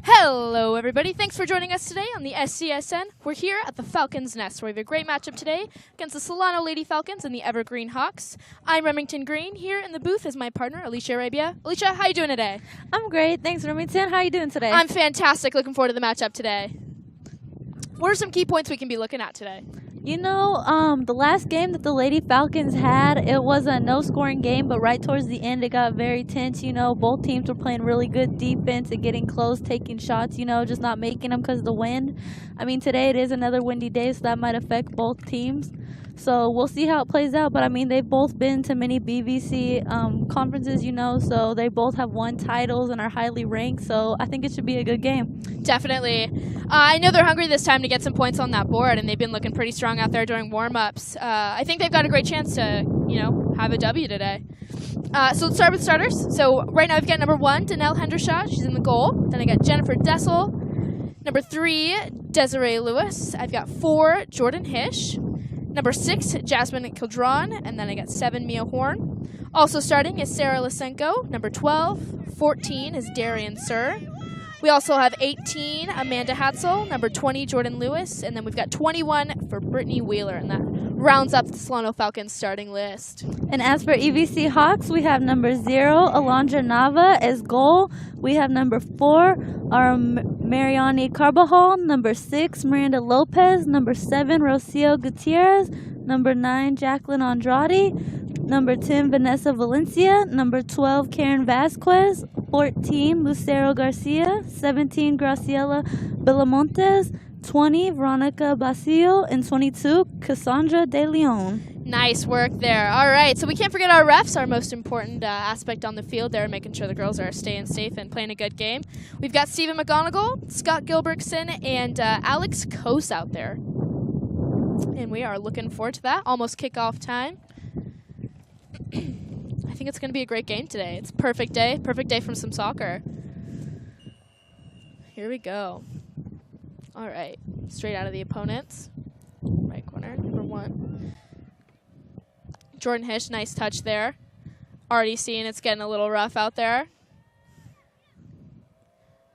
Hello, everybody. Thanks for joining us today on the SCSN. We're here at the Falcons Nest, where we have a great matchup today against the Solano Lady Falcons and the Evergreen Hawks. I'm Remington Green. Here in the booth is my partner, Alicia Arabia. Alicia, how you doing today? I'm great. Thanks, Remington. How are you doing today? I'm fantastic. Looking forward to the matchup today. What are some key points we can be looking at today? You know, the last game that the Lady Falcons had, it was a no-scoring game, but right towards the end, it got very tense. You know, both teams were playing really good defense and getting close, taking shots, just not making them because of the wind. I mean, today it is another windy day, so that might affect both teams. So we'll see how it plays out. But, I mean, they've both been to many BVC conferences, so they both have won titles and are highly ranked. So I think it should be a good game. Definitely. I know they're hungry this time to get some points on that board, and they've been looking pretty strong out there during warm-ups. I think they've got a great chance to, have a W today. So let's start with starters. So right now I've got number 1, Danelle Hendershot. She's in the goal. Then I got Jennifer Dessel. Number 3, Desiree Lewis. I've got 4, Jordan Hish. Number 6, Jasmine Kildron. And then I got 7, Mia Horn. Also starting is Sarah Lysenko. Number 12. 14 is Darian Sir. We also have 18, Amanda Hatzel, number 20, Jordan Lewis, and then we've got 21 for Brittany Wheeler, and that rounds up the Solano Falcons starting list. And as for EVC Hawks, we have number 0, Alondra Nava as goal. We have number 4, Mariani Carbajal, number 6, Miranda Lopez, number 7, Rocio Gutierrez, number 9, Jacqueline Andrade, number 10, Vanessa Valencia, number 12, Karen Vasquez, 14, Lucero Garcia, 17, Graciela Bellamontes, 20, Veronica Basilio, and 22, Cassandra De Leon. Nice work there. All right, so we can't forget our refs, our most important aspect on the field there, making sure the girls are staying safe and playing a good game. We've got Stephen McGonigal, Scott Gilbertson, and Alex Kose out there. And we are looking forward to that. Almost kickoff time. I think it's going to be a great game today. It's a perfect day from some soccer. Here we go. All right, straight out of the opponents. Right corner, number 1. Jordan Hish, nice touch there. Already seeing it's getting a little rough out there.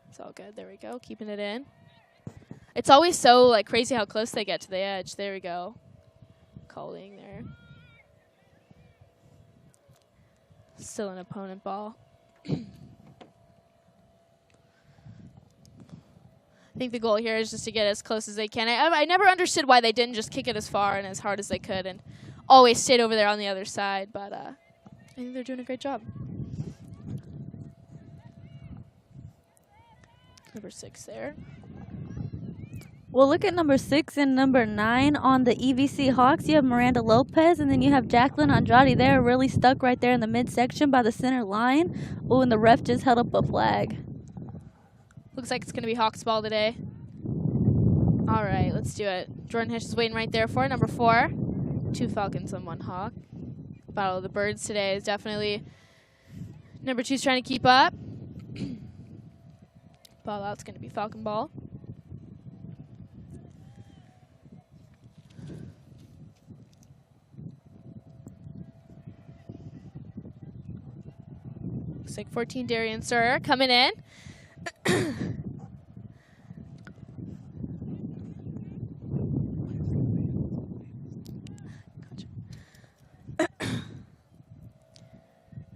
It's all good. There we go, keeping it in. It's always so crazy how close they get to the edge. There we go. Calling there. Still an opponent ball. I think the goal here is just to get as close as they can. I never understood why they didn't just kick it as far and as hard as they could and always stayed over there on the other side, but I think they're doing a great job. Number 6 there. Well, look at number 6 and number 9 on the EVC Hawks. You have Miranda Lopez, and then you have Jacqueline Andrade. They're really stuck right there in the midsection by the center line. Oh, and the ref just held up a flag. Looks like it's going to be Hawks ball today. All right, let's do it. Jordan Hish is waiting right there for it. Number 4. 2 Falcons and 1 Hawk. Battle of the Birds today is definitely number 2's trying to keep up. Ball out's going to be Falcon ball. Looks like 14 Darian Sir coming in.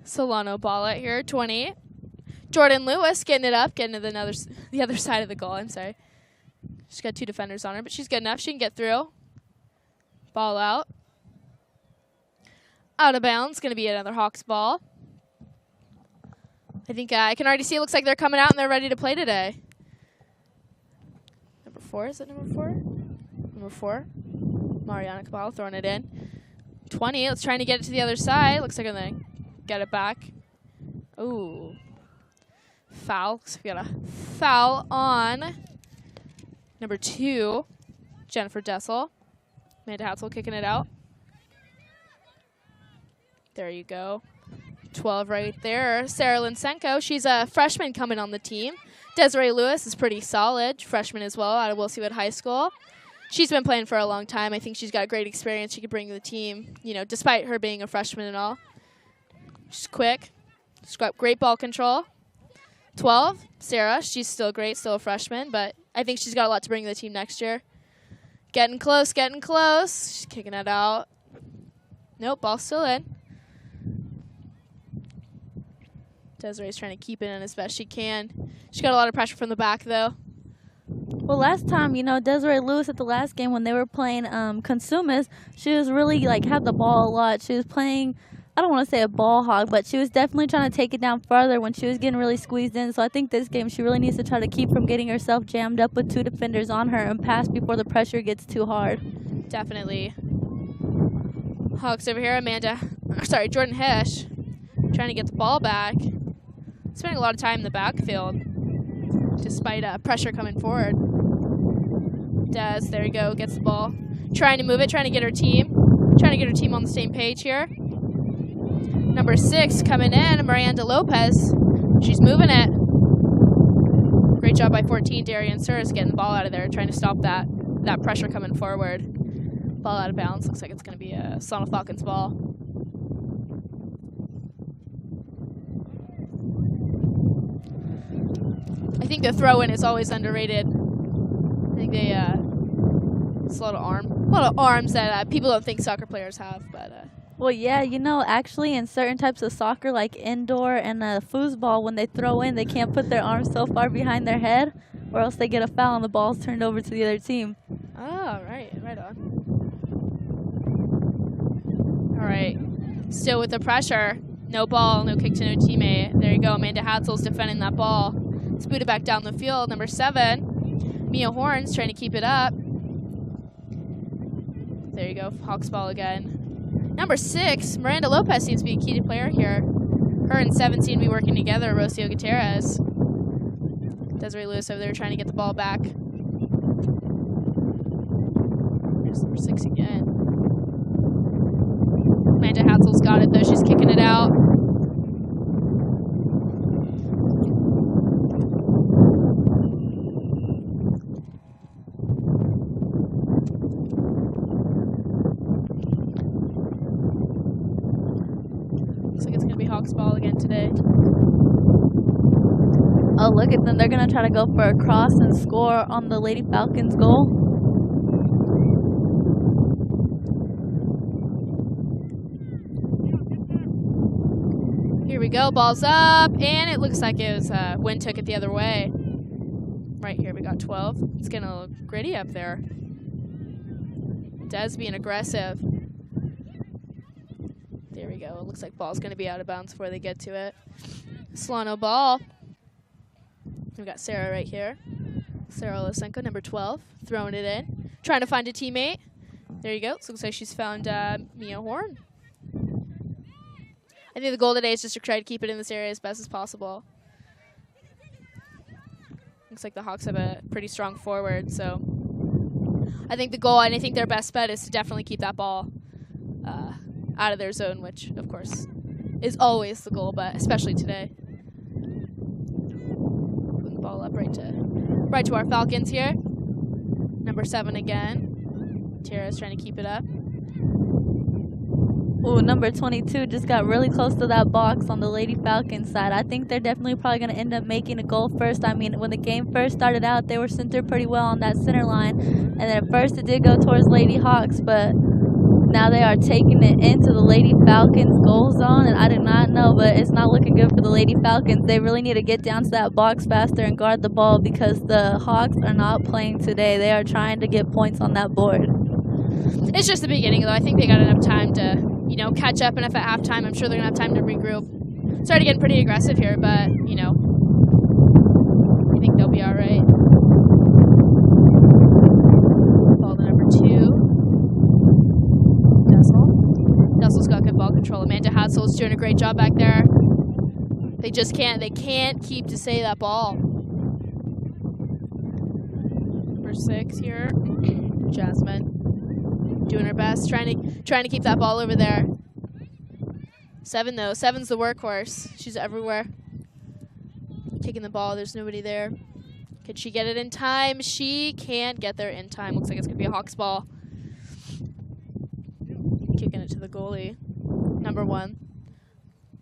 Solano ball out here, 20. Jordan Lewis getting it up, getting to the other side of the goal. I'm sorry. She's got 2 defenders on her, but she's good enough. She can get through. Ball out. Out of bounds. Going to be another Hawks ball. I think I can already see it looks like they're coming out and they're ready to play today. Number 4, is it number 4? Number 4. Mariana Cabal throwing it in. 20, let's try to get it to the other side. Looks like I'm going to get it back. Ooh. Foul. So we got a foul on number 2, Jennifer Dessel. Amanda Hatzel kicking it out. There you go. 12 right there. Sarah Lysenko, she's a freshman coming on the team. Desiree Lewis is pretty solid, freshman as well, out of Willseywood High School. She's been playing for a long time. I think she's got great experience she could bring to the team, despite her being a freshman and all. She's quick. She's got great ball control. 12, Sarah. She's still great, still a freshman, but I think she's got a lot to bring to the team next year. Getting close, getting close. She's kicking it out. Nope, ball's still in. Desiree's trying to keep it in as best she can. She got a lot of pressure from the back, though. Well, last time, you know, Desiree Lewis at the last game when they were playing Consumers, she was really, like, had the ball a lot. She was playing, I don't want to say a ball hog, but she was definitely trying to take it down farther when she was getting really squeezed in. So I think this game she really needs to try to keep from getting herself jammed up with 2 defenders on her and pass before the pressure gets too hard. Definitely. Hawks over here, Jordan Hish trying to get the ball back. Spending a lot of time in the backfield despite pressure coming forward. Des, there you go, gets the ball. Trying to move it, trying to get her team on the same page here. Number 6 coming in, Miranda Lopez. She's moving it. Great job by 14, Darian Suris getting the ball out of there, trying to stop that pressure coming forward. Ball out of bounds. Looks like it's going to be a Solano Falcons ball. I think the throw-in is always underrated. I think they it's a lot of arms that people don't think soccer players have. But well, yeah, you know, actually in certain types of soccer, like indoor and foosball, when they throw in, they can't put their arms so far behind their head, or else they get a foul and the ball's turned over to the other team. Oh, right on. All right, still with the pressure. No ball, no kick to no teammate. There you go, Amanda Hatzel's defending that ball. It's booted back down the field. Number 7, Mia Horns trying to keep it up. There you go, Hawks ball again. Number 6, Miranda Lopez seems to be a key player here. Her and 7 seem to be working together, Rocio Gutierrez. Desiree Lewis over there trying to get the ball back. There's number 6 again. Amanda Hatzel's got it, though. She's kicking it out. Looks like it's going to be Hawks ball again today. Oh, look at them. They're going to try to go for a cross and score on the Lady Falcons goal. Here we go, ball's up, and it looks like it was wind took it the other way. Right here, we got 12. It's getting a little gritty up there. Des being aggressive. There we go. It looks like ball's going to be out of bounds before they get to it. Solano ball. We've got Sarah right here. Sarah Losenko, number 12, throwing it in. Trying to find a teammate. There you go. So looks like she's found Mia Horn. I think the goal today is just to try to keep it in this area as best as possible. Looks like the Hawks have a pretty strong forward, so I think the goal, and I think their best bet is to definitely keep that ball out of their zone, which, of course, is always the goal, but especially today. Putting the ball up right to our Falcons here. Number 7 again. Tara's trying to keep it up. Ooh, number 22 just got really close to that box on the Lady Falcons side. I think they're definitely probably going to end up making a goal first. I mean, when the game first started out, they were centered pretty well on that center line. And then at first it did go towards Lady Hawks, but now they are taking it into the Lady Falcons goal zone. And I did not know, but it's not looking good for the Lady Falcons. They really need to get down to that box faster and guard the ball because the Hawks are not playing today. They are trying to get points on that board. It's just the beginning, though. I think they got enough time to, you know, catch up, and if at halftime, I'm sure they're going to have time to regroup. Started getting pretty aggressive here, but, you know, I think they'll be all right. Ball to number 2. Dessel's got good ball control. Amanda Hatzel's doing a great job back there. They can't keep to say that ball. Number 6 here, Jasmine. Doing her best, trying to keep that ball over there. 7 though. 7's the workhorse. She's everywhere. Kicking the ball. There's nobody there. Can she get it in time? She can't get there in time. Looks like it's gonna be a Hawks ball. Kicking it to the goalie. Number 1.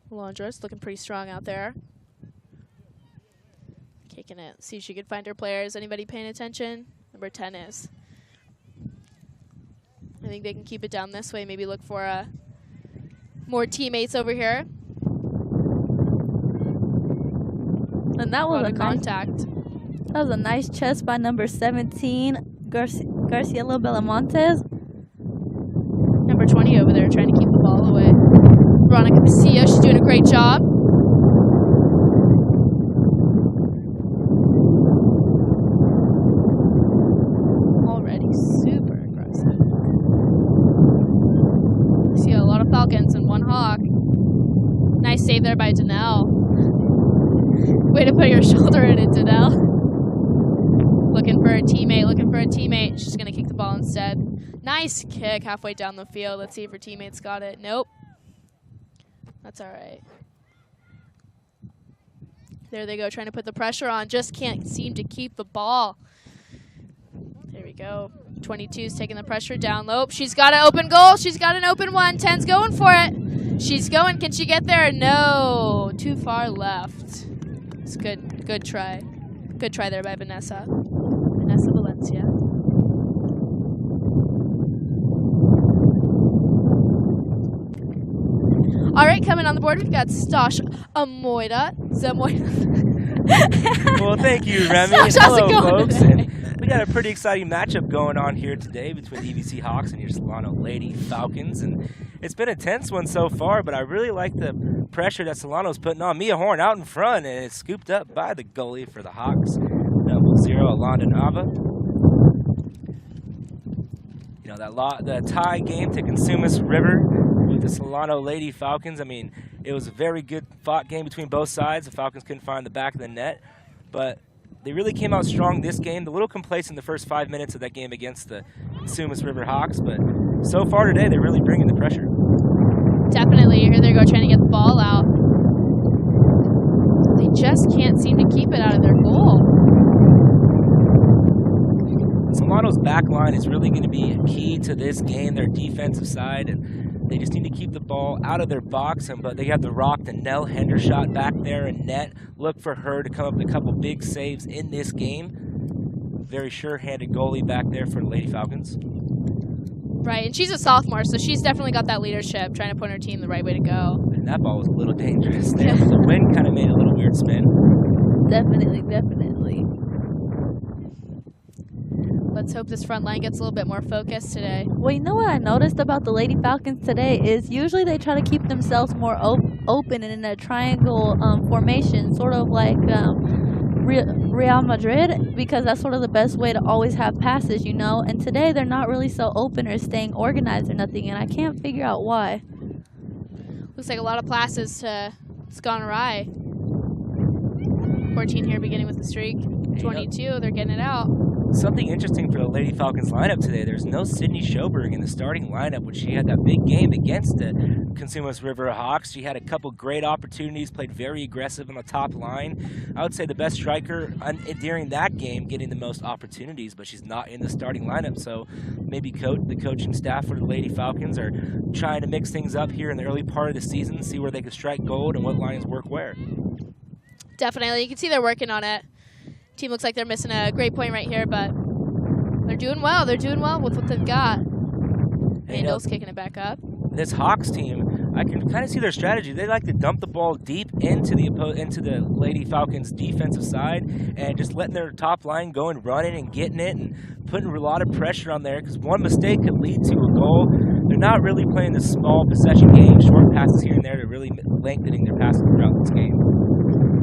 Laundress looking pretty strong out there. taking it. See if she could find her players. Anybody paying attention? Number 10 is. I think they can keep it down this way. Maybe look for more teammates over here. And that was a contact. That was a nice chest by number 17, Garcielo Belamontes. Number 20 over there trying to keep the ball away. Veronica Casilla, she's doing a great job. Already super aggressive. See a lot of Falcons and one Hawk. Nice save there by Danelle. Way to put your shoulder in it, Danelle. Looking for a teammate, She's going to kick the ball instead. Nice kick halfway down the field. Let's see if her teammates got it. Nope. That's all right. There they go, trying to put the pressure on. Just can't seem to keep the ball. There we go. 22's taking the pressure down low. She's got an open goal. She's got an open one. 10's going for it. She's going. Can she get there? No. Too far left. It's good. Good try. Good try there by Vanessa. Vanessa Valencia. All right, coming on the board, we've got Stosh Zamoyda. Well, thank you, Remy. Stosh, how's it Hello, going folks. today? And we got a pretty exciting matchup going on here today between the EVC Hawks and your Solano Lady Falcons. And it's been a tense one so far, but I really like the pressure that Solano's putting on. Mia Horn out in front, and it's scooped up by the goalie for the Hawks. Number 0, Alonda Nava. You know, the tie game to Consumas River with the Solano Lady Falcons. I mean, it was a very good fought game between both sides. The Falcons couldn't find the back of the net, but they really came out strong this game. A little complacent the first 5 minutes of that game against the Consumas River Hawks, but so far today, they're really bringing the pressure. Definitely. Here they go trying to get the ball out. They just can't seem to keep it out of their goal. Solano's back line is really going to be key to this game, their defensive side, and they just need to keep the ball out of their box. But they have the rock, the Nell Hendershot back there in net. Look for her to come up with a couple big saves in this game. Very sure-handed goalie back there for the Lady Falcons. Right, and she's a sophomore, so she's definitely got that leadership, trying to put her team the right way to go. And that ball was a little dangerous there. The wind kind of made a little weird spin. Definitely. Let's hope this front line gets a little bit more focused today. Well, you know what I noticed about the Lady Falcons today is usually they try to keep themselves more open and in a triangle formation, sort of like Real Madrid, because that's sort of the best way to always have passes, you know. And today they're not really so open or staying organized or nothing, and I can't figure out why. Looks like a lot of passes it's gone awry. 14 here beginning with the streak. 22, they're getting it out. Something interesting for the Lady Falcons lineup today, there's no Sydney Schoberg in the starting lineup when she had that big game against the Consumas River Hawks. She had a couple great opportunities, played very aggressive on the top line. I would say the best striker during that game getting the most opportunities, but she's not in the starting lineup. So maybe the coaching staff for the Lady Falcons are trying to mix things up here in the early part of the season, see where they can strike gold and what lines work where. Definitely. You can see they're working on it. Team looks like they're missing a great point right here, but they're doing well. They're doing well with what they've got. Angel's kicking it back up. This Hawks team, I can kind of see their strategy. They like to dump the ball deep into the Lady Falcons defensive side and just letting their top line go and running and getting it and putting a lot of pressure on there because one mistake could lead to a goal. They're not really playing the small possession game, short passes here and there. They're really lengthening their passing throughout this game.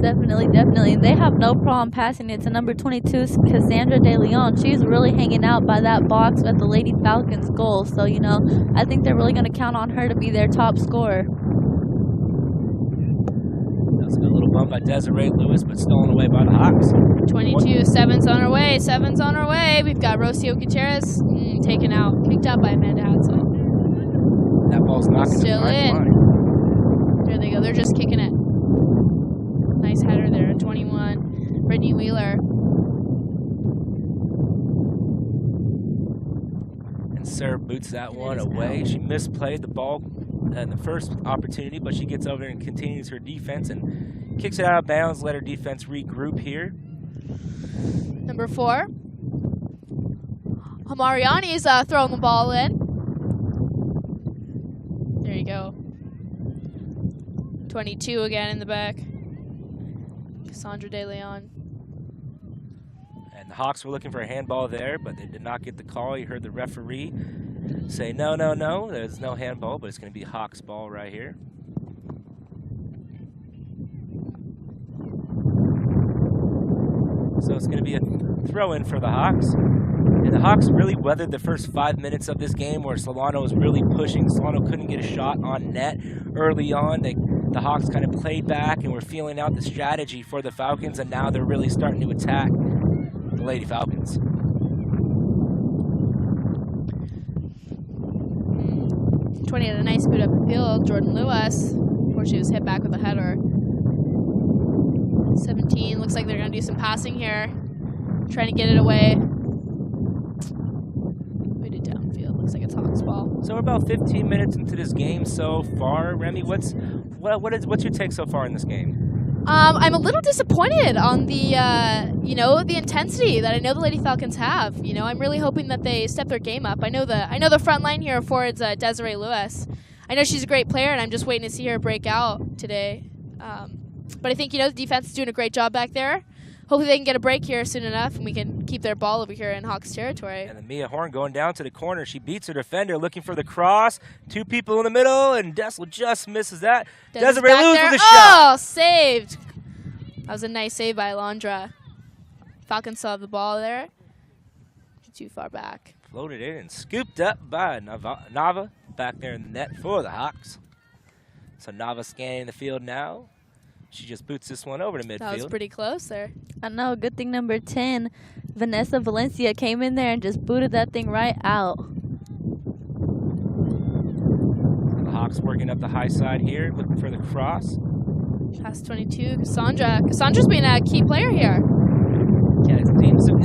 Definitely. They have no problem passing it to number 22, Cassandra De Leon. She's really hanging out by that box at the Lady Falcons goal. So, you know, I think they're really going to count on her to be their top scorer. That was a good little bump by Desiree Lewis, but stolen away by the Hawks. 22, 7's on her way. 7's on her way. We've got Rocio Gutierrez taken out, picked up by Amanda Hadsel. That ball's knocking still in. Line. There they go. They're just kicking it. Nice header there, 21. Brittany Wheeler. And Sarah boots that one away. She misplayed the ball in the first opportunity, but she gets over and continues her defense and kicks it out of bounds, let her defense regroup here. Number 4. Mariani's throwing the ball in. There you go. 22 again in the back. Cassandra De Leon. And the Hawks were looking for a handball there, but they did not get the call. You heard the referee say, no, no, no, there's no handball, but it's going to be Hawks ball right here. So it's going to be a throw-in for the Hawks. And the Hawks really weathered the first 5 minutes of this game where Solano was really pushing. Solano couldn't get a shot on net early on. The Hawks kind of played back and were feeling out the strategy for the Falcons, and now they're really starting to attack the Lady Falcons. 20 had a nice boot up the field. Jordan Lewis, before she was hit back with a header. 17, looks like they're going to do some passing here. Trying to get it away. Booted downfield, looks like it's Hawks ball. So we're about 15 minutes into this game so far. Remy, what's your take so far in this game? I'm a little disappointed on the the intensity that I know the Lady Falcons have. I'm really hoping that they step their game up. I know the front line here forwards Desiree Lewis. I know she's a great player, and I'm just waiting to see her break out today. But I think the defense is doing a great job back there. Hopefully they can get a break here soon enough, and we can keep their ball over here in Hawks territory. And then Mia Horn going down to the corner. She beats her defender, looking for the cross. 2 people in the middle, and Dessel just misses that. Desiree Lewis with a shot. Oh, saved. That was a nice save by Alondra. Falcons still have the ball there. Too far back. Floated in and scooped up by Nava back there in the net for the Hawks. So Nava scanning the field now. She just boots this one over to midfield. That was pretty close there. I know. Good thing number 10, Vanessa Valencia, came in there and just booted that thing right out. The Hawks working up the high side here, looking for the cross. Pass 22, Cassandra. Cassandra's been a key player here. Yeah, it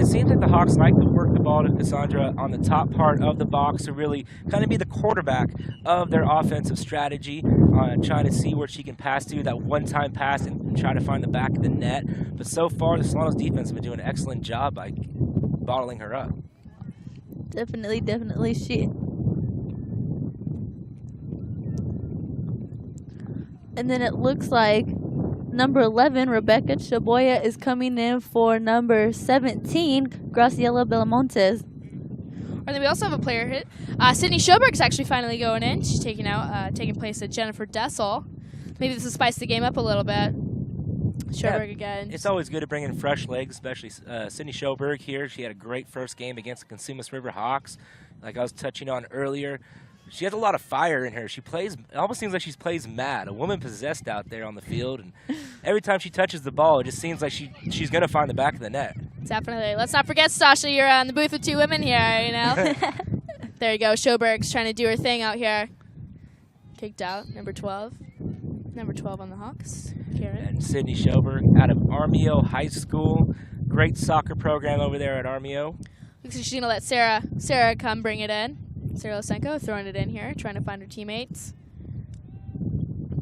seems like the Hawks like to work the ball to Cassandra on the top part of the box to really kind of be the quarterback of their offensive strategy, trying to see where she can pass to, that one-time pass, and try to find the back of the net. But so far, the Solano's defense has been doing an excellent job by bottling her up. Definitely she. And then it looks like number 11, Rebecca Chaboya, is coming in for number 17, Graciela Belamontes. And then we also have a player hit. Sydney Schoberg's actually finally going in. She's taking place at Jennifer Dessel. Maybe this will spice the game up a little bit. Schoberg again. It's always good to bring in fresh legs, especially Sydney Schoberg here. She had a great first game against the Consumos River Hawks, like I was touching on earlier. She has a lot of fire in her. She plays, it almost seems like she plays mad, a woman possessed out there on the field. And every time she touches the ball, it just seems like she's going to find the back of the net. Definitely. Let's not forget, Sasha, you're in the booth with 2 women here, There you go. Schoberg's trying to do her thing out here. Kicked out, number 12. Number 12 on the Hawks. Karen. And Sydney Schoberg out of Armio High School. Great soccer program over there at Armio. Looks like she's going to let Sarah come bring it in. Sarah Lysenko throwing it in here, trying to find her teammates.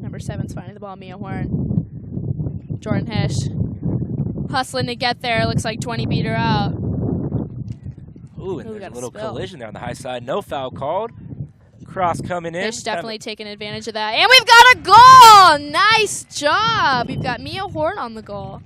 Number 7's finding the ball, Mia Horn. Jordan Hish hustling to get there. Looks like 20 beat her out. Ooh, and there's a little collision there on the high side. No foul called. Cross coming in. Hish definitely taking advantage of that. And we've got a goal! Nice job! We've got Mia Horn on the goal.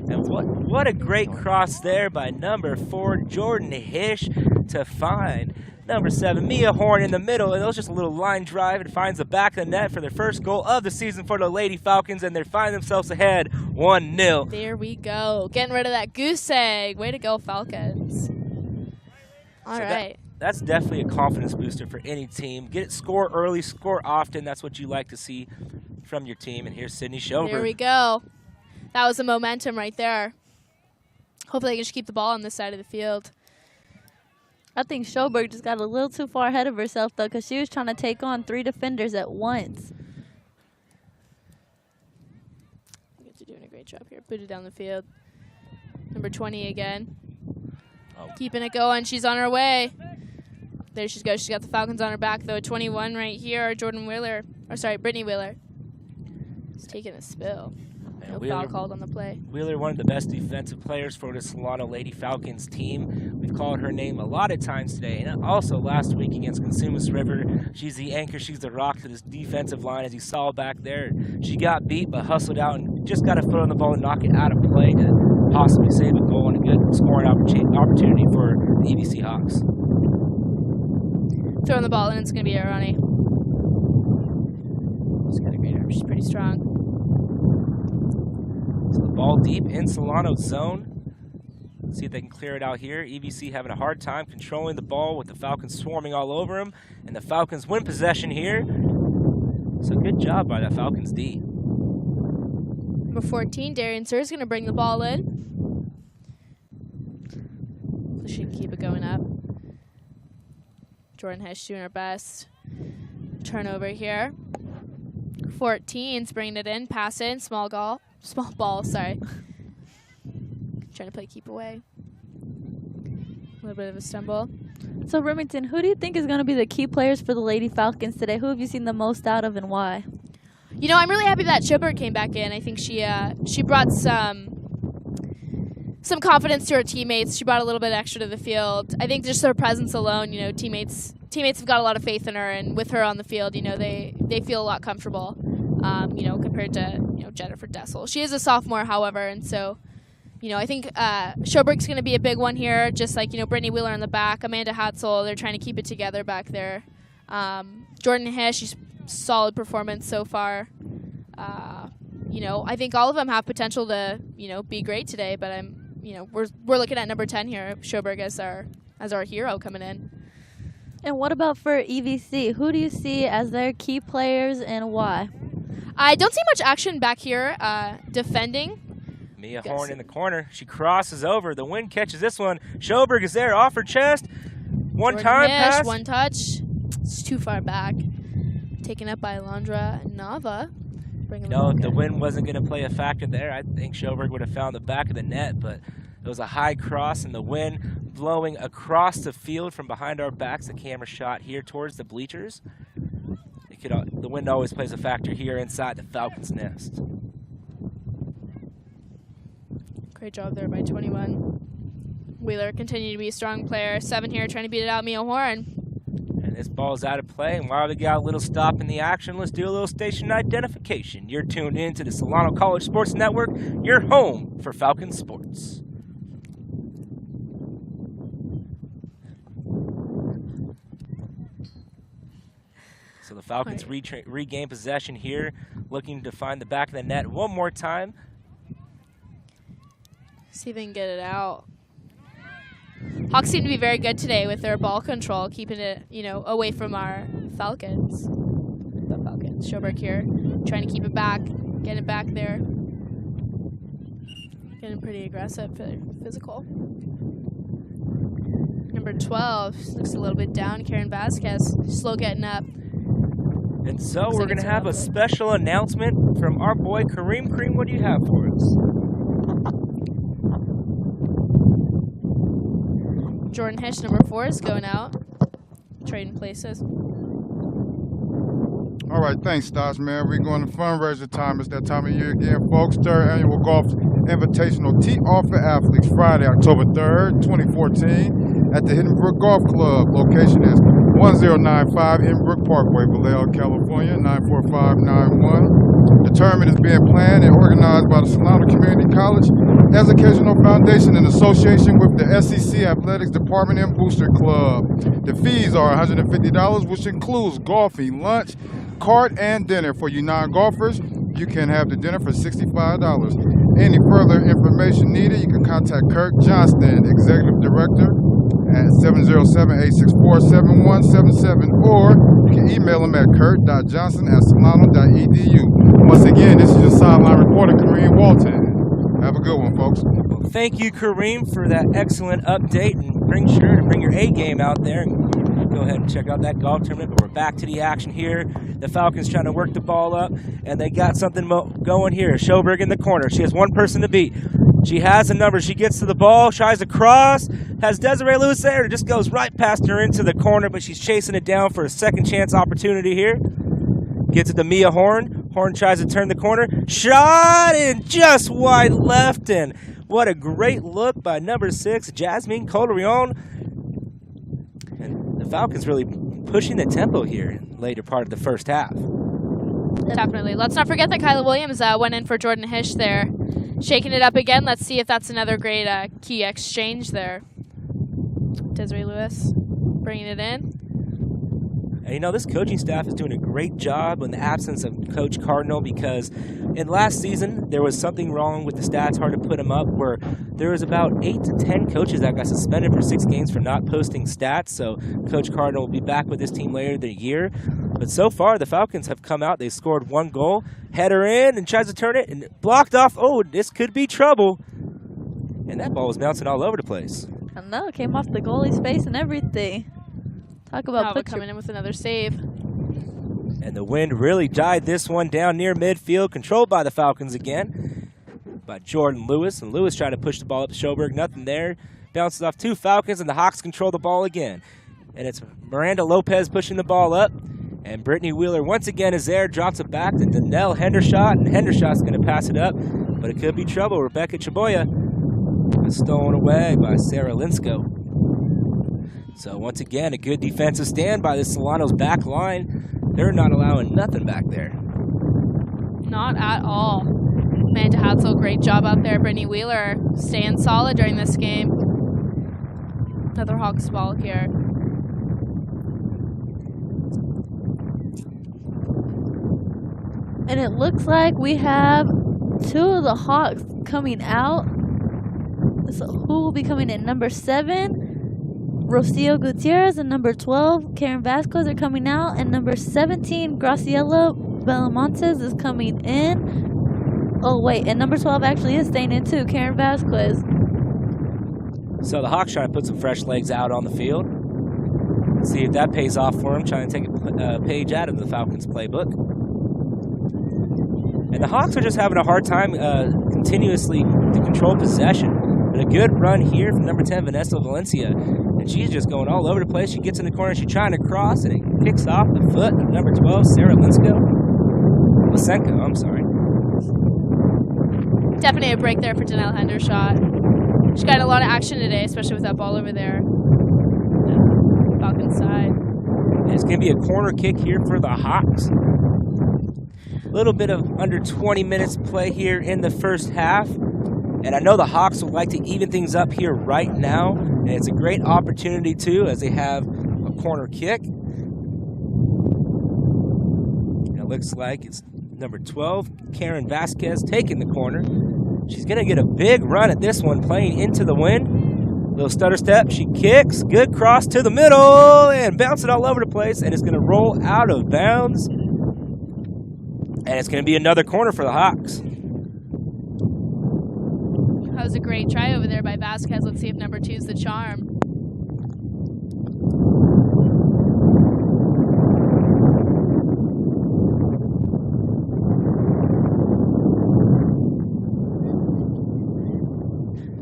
And what a great cross there by number 4, Jordan Hish, to find number 7, Mia Horn in the middle. And it was just a little line drive and finds the back of the net for their first goal of the season for the Lady Falcons, and they find themselves ahead 1-0. There we go. Getting rid of that goose egg. Way to go, Falcons. All right. That's definitely a confidence booster for any team. Score early, score often. That's what you like to see from your team. And here's Sydney Schoberg. There we go. That was the momentum right there. Hopefully they can just keep the ball on this side of the field. I think Schoberg just got a little too far ahead of herself, though, because she was trying to take on 3 defenders at once. You guys are doing a great job here. Booted down the field. Number 20 again. Oh. Keeping it going. She's on her way. There she goes. She's got the Falcons on her back, though. 21 right here. Brittany Wheeler. Is taking a spill. No foul called on the play. Wheeler, one of the best defensive players for the Solano Lady Falcons team. We've called her name a lot of times today, and also last week against Consumnes River. She's the anchor, she's the rock to this defensive line, as you saw back there. She got beat, but hustled out and just got a foot on the ball and knock it out of play to possibly save a goal and a good scoring opportunity for the EVC Hawks. Throwing the ball in, it's going to be Ronnie. She's got a great arm. She's pretty strong. So the ball deep in Solano's zone. See if they can clear it out here. EVC having a hard time controlling the ball with the Falcons swarming all over them. And the Falcons win possession here. So good job by that Falcons D. Number 14, Darian Sir is going to bring the ball in. So she can keep it going up. Jordan Hesh doing her best. Turnover here. 14's bringing it in. Pass in. Small ball, sorry. Trying to play keep away. A little bit of a stumble. So, Remington, who do you think is going to be the key players for the Lady Falcons today? Who have you seen the most out of and why? You know, I'm really happy that Schoberg came back in. I think she brought some confidence to her teammates. She brought a little bit extra to the field. I think just her presence alone, you know, teammates have got a lot of faith in her, and with her on the field, you know, they feel a lot comfortable, you know, compared to, you know, Jennifer Dessel. She is a sophomore, however, and so, you know, I think Schoberg's going to be a big one here, just like, you know, Brittany Wheeler in the back, Amanda Hatzel, they're trying to keep it together back there. Jordan Hish, she's solid performance so far. You know, I think all of them have potential to, you know, be great today, but you know, we're looking at number 10 here, Schoberg as our hero coming in. And what about for EVC? Who do you see as their key players and why? I don't see much action back here defending. Mia Horn in the corner. She crosses over. The wind catches this one. Schoberg is there off her chest. One pass. One touch. It's too far back. Taken up by Alondra Nava. No, if the wind wasn't going to play a factor there, I think Schoberg would have found the back of the net, but it was a high cross and the wind blowing across the field from behind our backs. The camera shot here towards the bleachers. The wind always plays a factor here inside the Falcons' nest. Great job there by 21. Wheeler continued to be a strong player. 7 here trying to beat it out, Mia Horn. And this ball's out of play, and while we got a little stop in the action, let's do a little station identification. You're tuned in to the Solano College Sports Network, your home for Falcons sports. So the Falcons regain possession here, looking to find the back of the net one more time. See if they can get it out. Hawks seem to be very good today with their ball control, keeping it, you know, away from our Falcons. The Falcons. Schoberg here, trying to keep it back, get it back there. Getting pretty aggressive, physical. Number 12 looks a little bit down. Karen Vasquez, slow getting up. And so we're going to have a special announcement from our boy Kareem. Kareem, what do you have for us? Jordan Hish, number 4, is going out. Trading places. All right, thanks, Stas, man. We're going to fundraiser time. It's that time of year again, folks. 3rd Annual Golf Invitational Tee Off for Athletes, Friday, October 3rd, 2014, at the Hidden Brook Golf Club. Location is 1095 Hidden Brook Parkway, Vallejo, California, 94591. The tournament is being planned and organized by the Solano Community College Educational Foundation in association with the SEC Athletics Department and Booster Club. The fees are $150, which includes golfing, lunch, cart, and dinner. For you non-golfers, you can have the dinner for $65. Any further information needed, you can contact Kirk Johnston, Executive Director, at 707-864-7177, or you can email him at kurt.johnson@solano.edu. Once again, this is your sideline reporter, Kareem Walton. Have a good one, folks. Well, thank you, Kareem, for that excellent update, and bring sure to bring your A game out there and go ahead and check out that golf tournament. But we're back to the action here. The Falcons trying to work the ball up, and they got something going here. Schoberg in the corner. She has one person to beat. She has a number. She gets to the ball, tries to cross, has Desiree Lewis there. It just goes right past her into the corner, but she's chasing it down for a second chance opportunity here. Gets it to Mia Horn. Horn tries to turn the corner. Shot and just wide left. And what a great look by number 6, Jasmine Colerion. And the Falcons really pushing the tempo here later part of the first half. Definitely. Let's not forget that Kyla Williams went in for Jordan Hish there. Shaking it up again. Let's see if that's another great key exchange there. Desiree Lewis bringing it in. And, you know, this coaching staff is doing a great job in the absence of Coach Cardinal, because in last season there was something wrong with the stats, hard to put them up, where there was about 8 to 10 coaches that got suspended for 6 games for not posting stats. So Coach Cardinal will be back with this team later in the year. But so far the Falcons have come out. They scored 1 goal. Header in and tries to turn it and blocked off. Oh, this could be trouble. And that ball was bouncing all over the place. I know, it came off the goalie's face and everything. Talk about Nava coming in with another save. And the wind really died this one down near midfield, controlled by the Falcons again, by Jordan Lewis. And Lewis trying to push the ball up to Schoberg, nothing there. Bounces off 2 Falcons, and the Hawks control the ball again. And it's Miranda Lopez pushing the ball up. And Brittany Wheeler once again is there, drops it back to Danelle Hendershot, and Hendershot's going to pass it up. But it could be trouble. Rebecca Chaboya is stolen away by Sarah Linsko. So once again, a good defensive stand by the Solano's back line. They're not allowing nothing back there. Not at all. Amanda Hatzel, great job out there. Brittany Wheeler staying solid during this game. Another Hawks ball here. And it looks like we have 2 of the Hawks coming out. So who will be coming in? Number 7, Rocio Gutierrez, and number 12, Karen Vasquez are coming out, and number 17, Graciela Belamontes is coming in. Oh wait, and number 12 actually is staying in too, Karen Vasquez. So the Hawks trying to put some fresh legs out on the field. See if that pays off for them, trying to take a page out of the Falcons playbook. And the Hawks are just having a hard time continuously to control possession. But a good run here from number 10, Vanessa Valencia. And she's just going all over the place. She gets in the corner, she's trying to cross, and it kicks off the foot of number 12, Sarah Lysenko, I'm sorry. Definitely a break there for Danelle Hendershot. She got a lot of action today, especially with that ball over there. Falcons side. And it's going to be a corner kick here for the Hawks. A little bit of under 20 minutes play here in the first half. And I know the Hawks would like to even things up here right now. And it's a great opportunity, too, as they have a corner kick. And it looks like it's number 12, Karen Vasquez, taking the corner. She's going to get a big run at this one, playing into the wind. Little stutter step. She kicks. Good cross to the middle. And bounce it all over the place. And it's going to roll out of bounds. And it's going to be another corner for the Hawks. That was a great try over there by Vasquez. Let's see if number 2's the charm.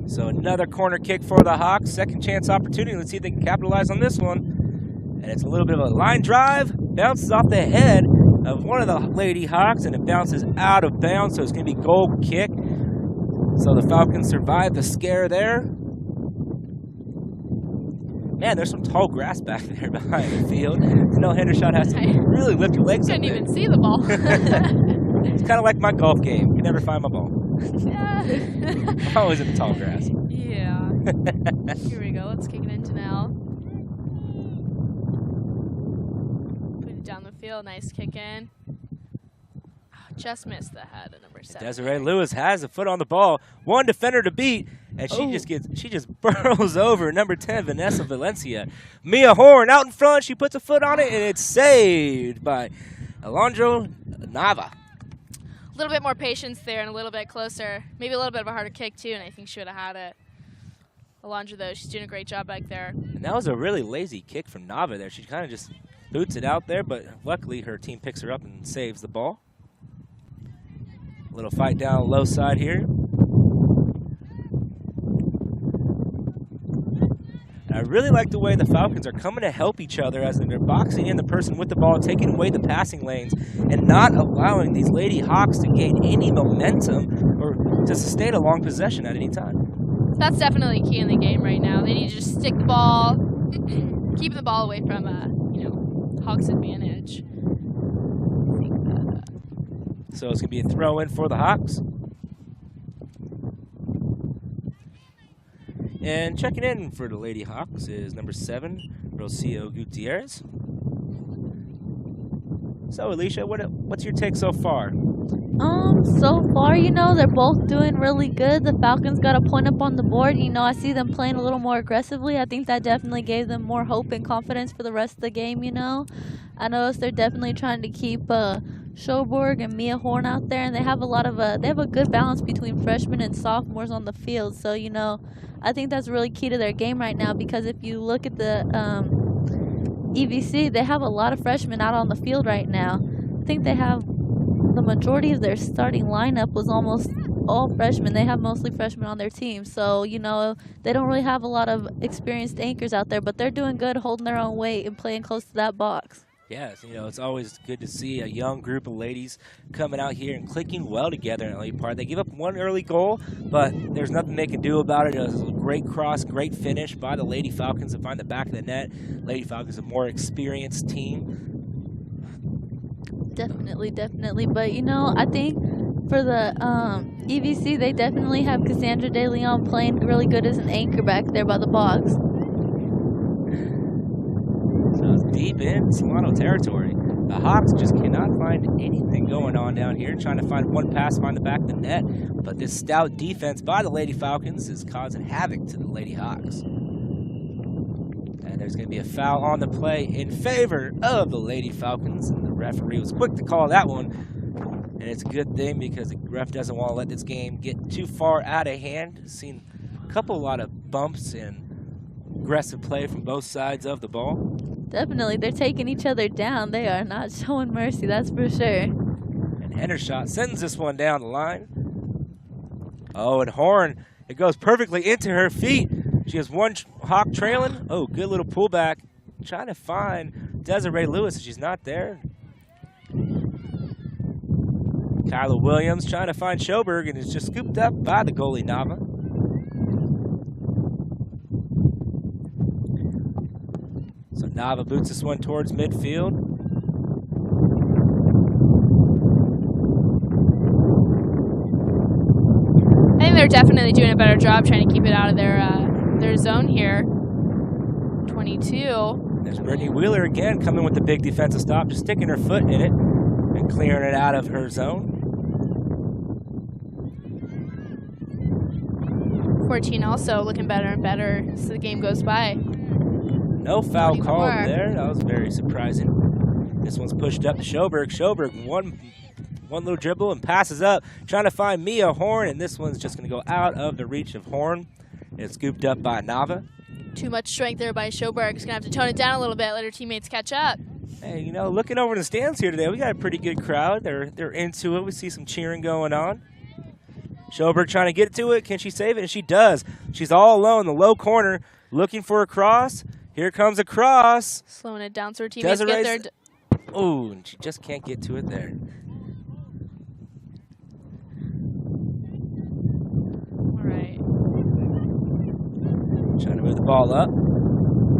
So another corner kick for the Hawks. Second chance opportunity. Let's see if they can capitalize on this one. And it's a little bit of a line drive. Bounces off the head of one of the Lady Hawks, and it bounces out of bounds. So it's going to be goal kick. So the Falcons survive the scare there. Man, there's some tall grass back there behind the field. Danelle Hendershot has to really lift her legs up Couldn't there. even see the ball. It's kind of like my golf game. Can never find my ball. Yeah. I'm always in the tall grass. Yeah. Here we go. Let's kick it in Danelle. Put it down the field. Nice kick in. Just missed the head of number 7. Desiree Lewis has a foot on the ball. One defender to beat, and she just burrows over number 10, Vanessa Valencia. Mia Horn out in front. She puts a foot on it, and it's saved by Alondra Nava. A little bit more patience there and a little bit closer. Maybe a little bit of a harder kick, too, and I think she would have had it. Alondra, though, she's doing a great job back there. And that was a really lazy kick from Nava there. She kind of just boots it out there, but luckily her team picks her up and saves the ball. Little fight down low side here. And I really like the way the Falcons are coming to help each other as they're boxing in the person with the ball, taking away the passing lanes, and not allowing these Lady Hawks to gain any momentum or to sustain a long possession at any time. That's definitely key in the game right now. They need to just stick the ball, keep the ball away from, Hawks' advantage. So it's going to be a throw in for the Hawks. And checking in for the Lady Hawks is number 7, Rocio Gutierrez. So, Alicia, what's your take so far? So far, they're both doing really good. The Falcons got a point up on the board. I see them playing a little more aggressively. I think that definitely gave them more hope and confidence for the rest of the game, I noticed they're definitely trying to keep Schoberg and Mia Horn out there, and they have a good balance between freshmen and sophomores on the field. So, I think that's really key to their game right now, because if you look at the EVC, they have a lot of freshmen out on the field right now. I think they have the majority of their starting lineup was almost all freshmen. They have mostly freshmen on their team. So, they don't really have a lot of experienced anchors out there, but they're doing good holding their own weight and playing close to that box. Yes, it's always good to see a young group of ladies coming out here and clicking well together in the early part. They give up one early goal, but there's nothing they can do about it. It was a great cross, great finish by the Lady Falcons to find the back of the net. Lady Falcons, a more experienced team. Definitely. But, I think for the EVC, they definitely have Cassandra De Leon playing really good as an anchor back there by the box. So it's deep in Solano territory. The Hawks just cannot find anything going on down here, trying to find one pass, find the back of the net. But this stout defense by the Lady Falcons is causing havoc to the Lady Hawks. And there's going to be a foul on the play in favor of the Lady Falcons. And the referee was quick to call that one. And it's a good thing, because the ref doesn't want to let this game get too far out of hand. Seen a lot of bumps and aggressive play from both sides of the ball. Definitely. They're taking each other down. They are not showing mercy, that's for sure. And Hendershot sends this one down the line. Oh, and Horn, it goes perfectly into her feet. She has one Hawk trailing. Oh, good little pullback. Trying to find Desiree Lewis, and she's not there. Kyla Williams trying to find Schoberg, and is just scooped up by the goalie Nava. So Nava boots this one towards midfield. I think they're definitely doing a better job trying to keep it out of their zone here. 22. There's Brittany Wheeler again coming with the big defensive stop, just sticking her foot in it and clearing it out of her zone. 14 also looking better and better as the game goes by. No foul called there. That was very surprising. This one's pushed up to Schoberg. Schoberg, one little dribble and passes up, trying to find Mia Horn, and this one's just going to go out of the reach of Horn. It's scooped up by Nava. Too much strength there by Schoberg. He's going to have to tone it down a little bit, let her teammates catch up. Hey, looking over the stands here today, we got a pretty good crowd. They're into it. We see some cheering going on. Schoberg trying to get to it. Can she save it? And she does. She's all alone in the low corner, looking for a cross. Here comes a cross. Slowing it down so her teammates get there. Oh, and she just can't get to it there. All right. Trying to move the ball up.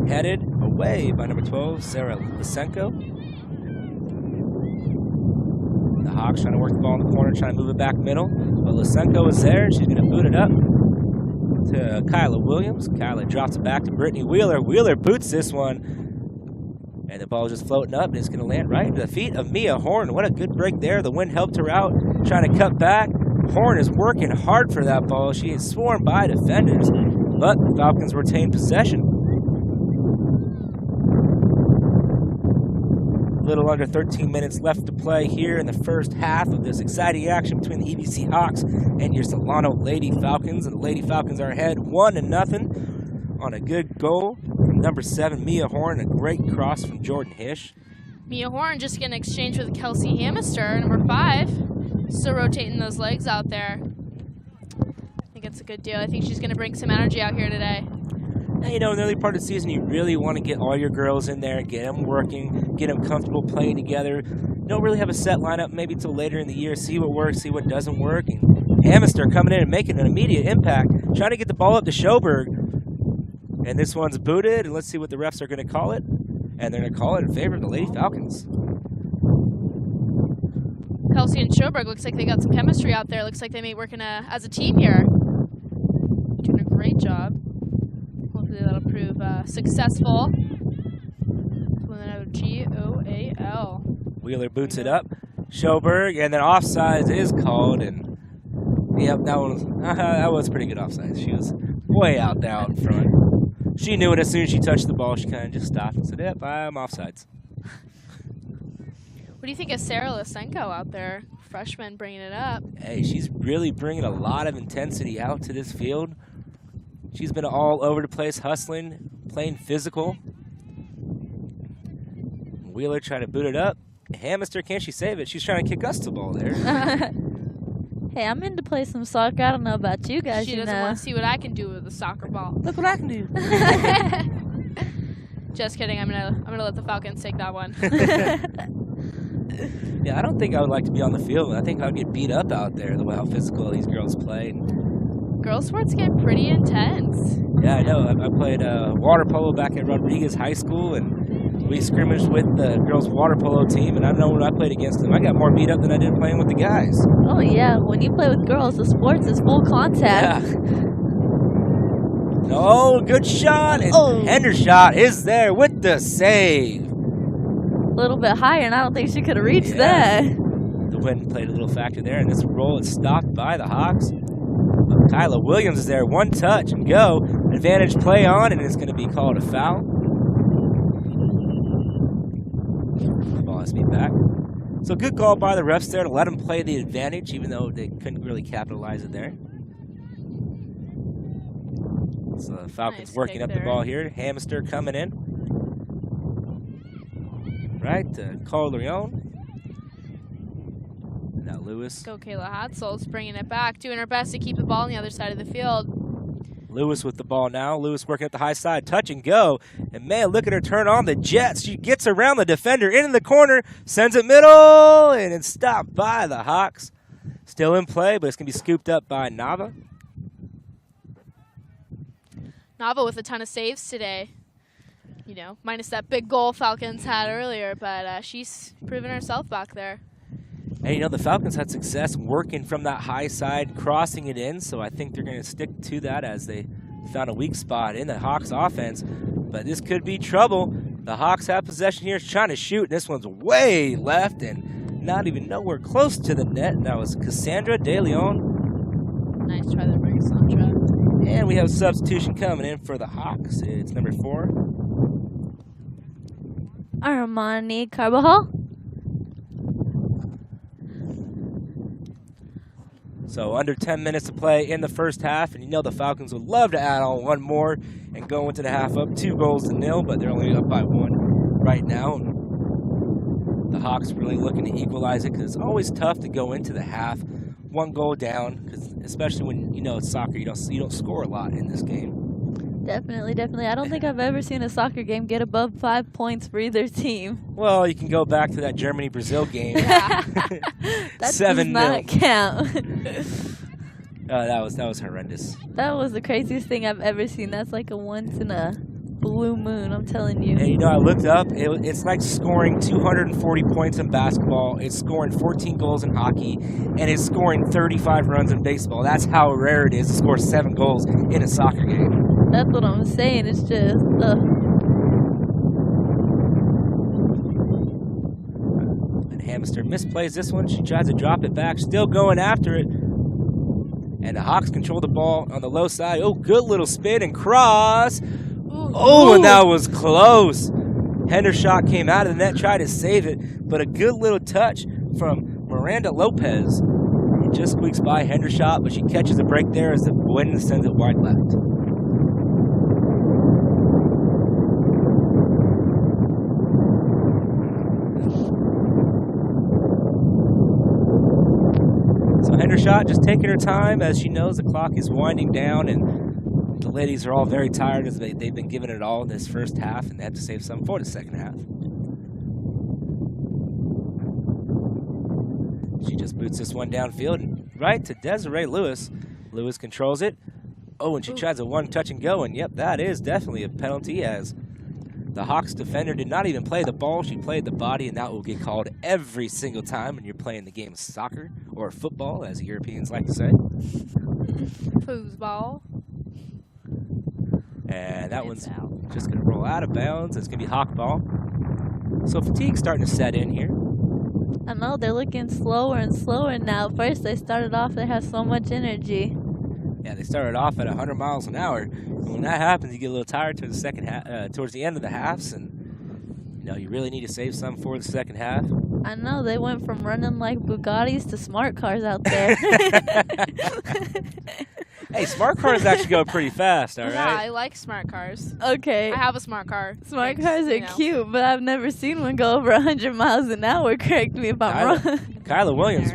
Headed away by number 12, Sarah Lysenko. The Hawks trying to work the ball in the corner, trying to move it back middle. But Lysenko is there. She's going to boot it up to Kyla Williams. Kyla drops it back to Brittany Wheeler. Wheeler boots this one. And the ball is just floating up, and it's going to land right into the feet of Mia Horn. What a good break there. The wind helped her out, trying to cut back. Horn is working hard for that ball. She is swarmed by defenders, but the Falcons retain possession. A little under 13 minutes left to play here in the first half of this exciting action between the EVC Hawks and your Solano Lady Falcons. And the Lady Falcons are ahead 1-0 on a good goal from number 7, Mia Horn. A great cross from Jordan Hish. Mia Horn just getting exchanged with Kelsey Hamister, number 5. Still rotating those legs out there. I think it's a good deal. I think she's going to bring some energy out here today. And, you know, in the early part of the season, you really want to get all your girls in there, get them working, get them comfortable playing together. You don't really have a set lineup maybe until later in the year. See what works, see what doesn't work. And Hamster coming in and making an immediate impact, trying to get the ball up to Schoberg. And this one's booted, and let's see what the refs are going to call it. And they're going to call it in favor of the Lady Falcons. Kelsey and Schoberg, looks like they got some chemistry out there. Looks like they may be working as a team here. Doing a great job. Hopefully that'll prove successful. G-O-A-L. Wheeler boots it up. Schoberg, and then offsides is called. And yep, that was pretty good offsides. She was way out there out in front. She knew it as soon as she touched the ball. She kind of just stopped and said, yep, I'm offsides. What do you think of Sarah Lysenko out there? Freshman bringing it up. Hey, she's really bringing a lot of intensity out to this field. She's been all over the place, hustling, playing physical. Wheeler trying to boot it up. Hamster, can she save it? She's trying to kick us the ball there. Hey, I'm in to play some soccer. I don't know about you guys. She doesn't want to see what I can do with a soccer ball. Look what I can do. Just kidding. I'm gonna let the Falcons take that one. Yeah, I don't think I would like to be on the field. I think I would get beat up out there, the way how physical these girls play. Girls sports get pretty intense. Yeah, I know. I played water polo back at Rodriguez High School, and we scrimmaged with the girls' water polo team, and I know when I played against them, I got more beat up than I did playing with the guys. Oh, yeah. When you play with girls, the sports is full contact. Yeah. Oh, good shot. And Oh. Hendershot is there with the save. A little bit higher, and I don't think she could have reached that. The wind played a little factor there, and this roll is stopped by the Hawks. But Kyla Williams is there, one touch and go. Advantage play on, and it's going to be called a foul. The ball has to be back. So good call by the refs there to let them play the advantage, even though they couldn't really capitalize it there. So the Falcons Nice working kick up the there. ball here. Hamster coming in. Right to Carl Leon. Now Lewis. Go Kayla Hatzel's bringing it back, doing her best to keep the ball on the other side of the field. Lewis with the ball now. Lewis working at the high side. Touch and go. And man, look at her turn on the Jets. She gets around the defender into the corner. Sends it middle. And it's stopped by the Hawks. Still in play, but it's going to be scooped up by Nava. Nava with a ton of saves today. You know, minus that big goal Falcons had earlier, but she's proven herself back there. And, you know, the Falcons had success working from that high side, crossing it in, so I think they're going to stick to that as they found a weak spot in the Hawks offense. But this could be trouble. The Hawks have possession here, trying to shoot, and this one's way left and not even nowhere close to the net. And that was Cassandra De Leon. Nice try there by Cassandra. And we have a substitution coming in for the Hawks. It's number 4. Armani Carbajal. So under 10 minutes to play in the first half, and you know the Falcons would love to add on one more and go into the half up 2-0, but they're only up by 1 right now. And the Hawks really looking to equalize it because it's always tough to go into the half 1 goal down, 'cause especially when you know it's soccer, you don't score a lot in this game. Definitely, definitely. I don't think I've ever seen a soccer game get above 5 points for either team. Well, you can go back to that Germany-Brazil game. That 7-0. does not count. That was horrendous. That was the craziest thing I've ever seen. That's like a once in a blue moon, I'm telling you. And you know, I looked up, it's like scoring 240 points in basketball, it's scoring 14 goals in hockey, and it's scoring 35 runs in baseball. That's how rare it is to score 7 goals in a soccer game. That's what I'm saying. It's just, And Hamster misplays this one. She tries to drop it back, still going after it. And the Hawks control the ball on the low side. Oh, good little spin and cross. Oh, and that was close. Hendershot came out of the net, tried to save it, but a good little touch from Miranda Lopez. It just squeaks by Hendershot, but she catches a break there as the wind sends it wide left. So Hendershot just taking her time as she knows the clock is winding down and The ladies are all very tired as they've been giving it all in this first half, and they have to save some for the second half. She just boots this one downfield right to Desiree Lewis. Lewis controls it. Oh, and she tries a one touch and go, and yep, that is definitely a penalty, as the Hawks defender did not even play the ball. She played the body, and that will get called every single time when you're playing the game of soccer, or football, as the Europeans like to say. Foosball. And that one's just going to roll out of bounds. It's going to be Hawk ball. So fatigue's starting to set in here. I know, they're looking slower and slower now. First, they started off, they had so much energy. Yeah, they started off at 100 miles an hour. And when that happens, you get a little tired towards the second half, towards the end of the halves, and you know you really need to save some for the second half. I know, they went from running like Bugattis to smart cars out there. Hey, smart cars actually go pretty fast, all right? Yeah, I like smart cars. Okay. I have a smart car. Smart Thanks, cars are you know. cute, but I've never seen one go over 100 miles an hour. Correct me if I'm wrong. Kyla Williams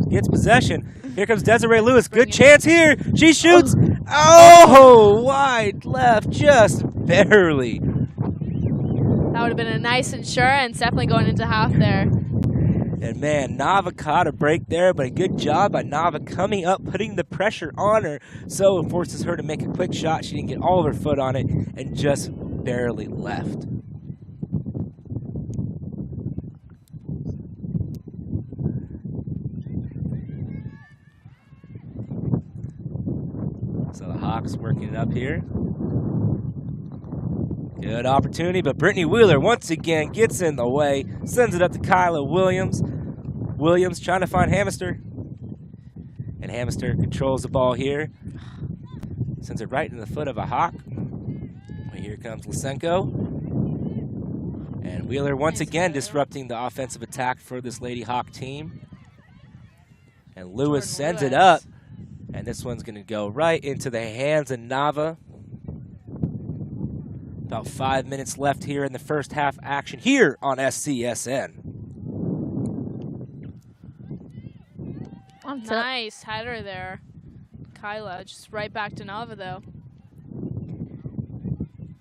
gets possession. Here comes Desiree Lewis. Good chance here. She shoots. Oh, wide left, just barely. That would have been a nice insurance, definitely going into half there. And man, Nava caught a break there, but a good job by Nava coming up, putting the pressure on her, so it forces her to make a quick shot. She didn't get all of her foot on it and just barely left. So the Hawks working it up here. Good opportunity, but Brittany Wheeler once again gets in the way, sends it up to Kyla Williams. Williams trying to find Hamister. And Hamister controls the ball here. Sends it right in the foot of a Hawk. Well, here comes Lysenko. And Wheeler once again disrupting the offensive attack for this Lady Hawk team. And Lewis sends it up. And this one's going to go right into the hands of Nava. About 5 minutes left here in the first half action here on SCSN. Nice header there. Kyla, just right back to Nava, though.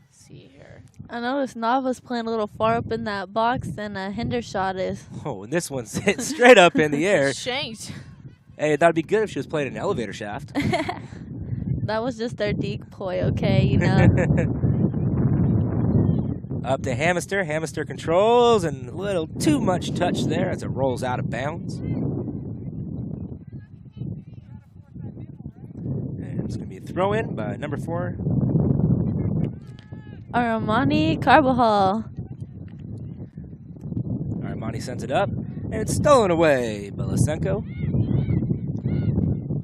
Let's see here. I noticed Nava's playing a little far up in that box than Hendershot is. Oh, and this one's hit straight up in the air. Shanked. Hey, that'd be good if she was playing an elevator shaft. That was just their decoy, okay, you know. Up to Hamister. Hamister controls, and a little too much touch there as it rolls out of bounds. And it's going to be a throw in by number 4. Armani Carbajal. Armani sends it up, and it's stolen away by Lysenko.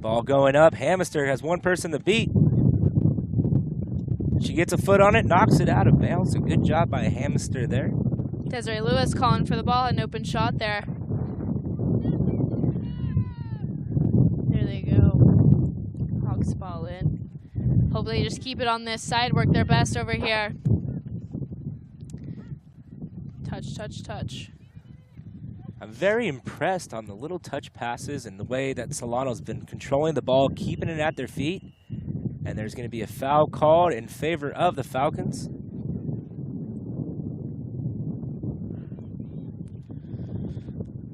Ball going up. Hamister has one person to beat. She gets a foot on it, knocks it out of bounds. A good job by Hamister there. Desiree Lewis calling for the ball, an open shot there. There they go. Hawks ball in. Hopefully just keep it on this side, work their best over here. Touch, touch, touch. I'm very impressed on the little touch passes and the way that Solano's been controlling the ball, keeping it at their feet. And there's going to be a foul called in favor of the Falcons.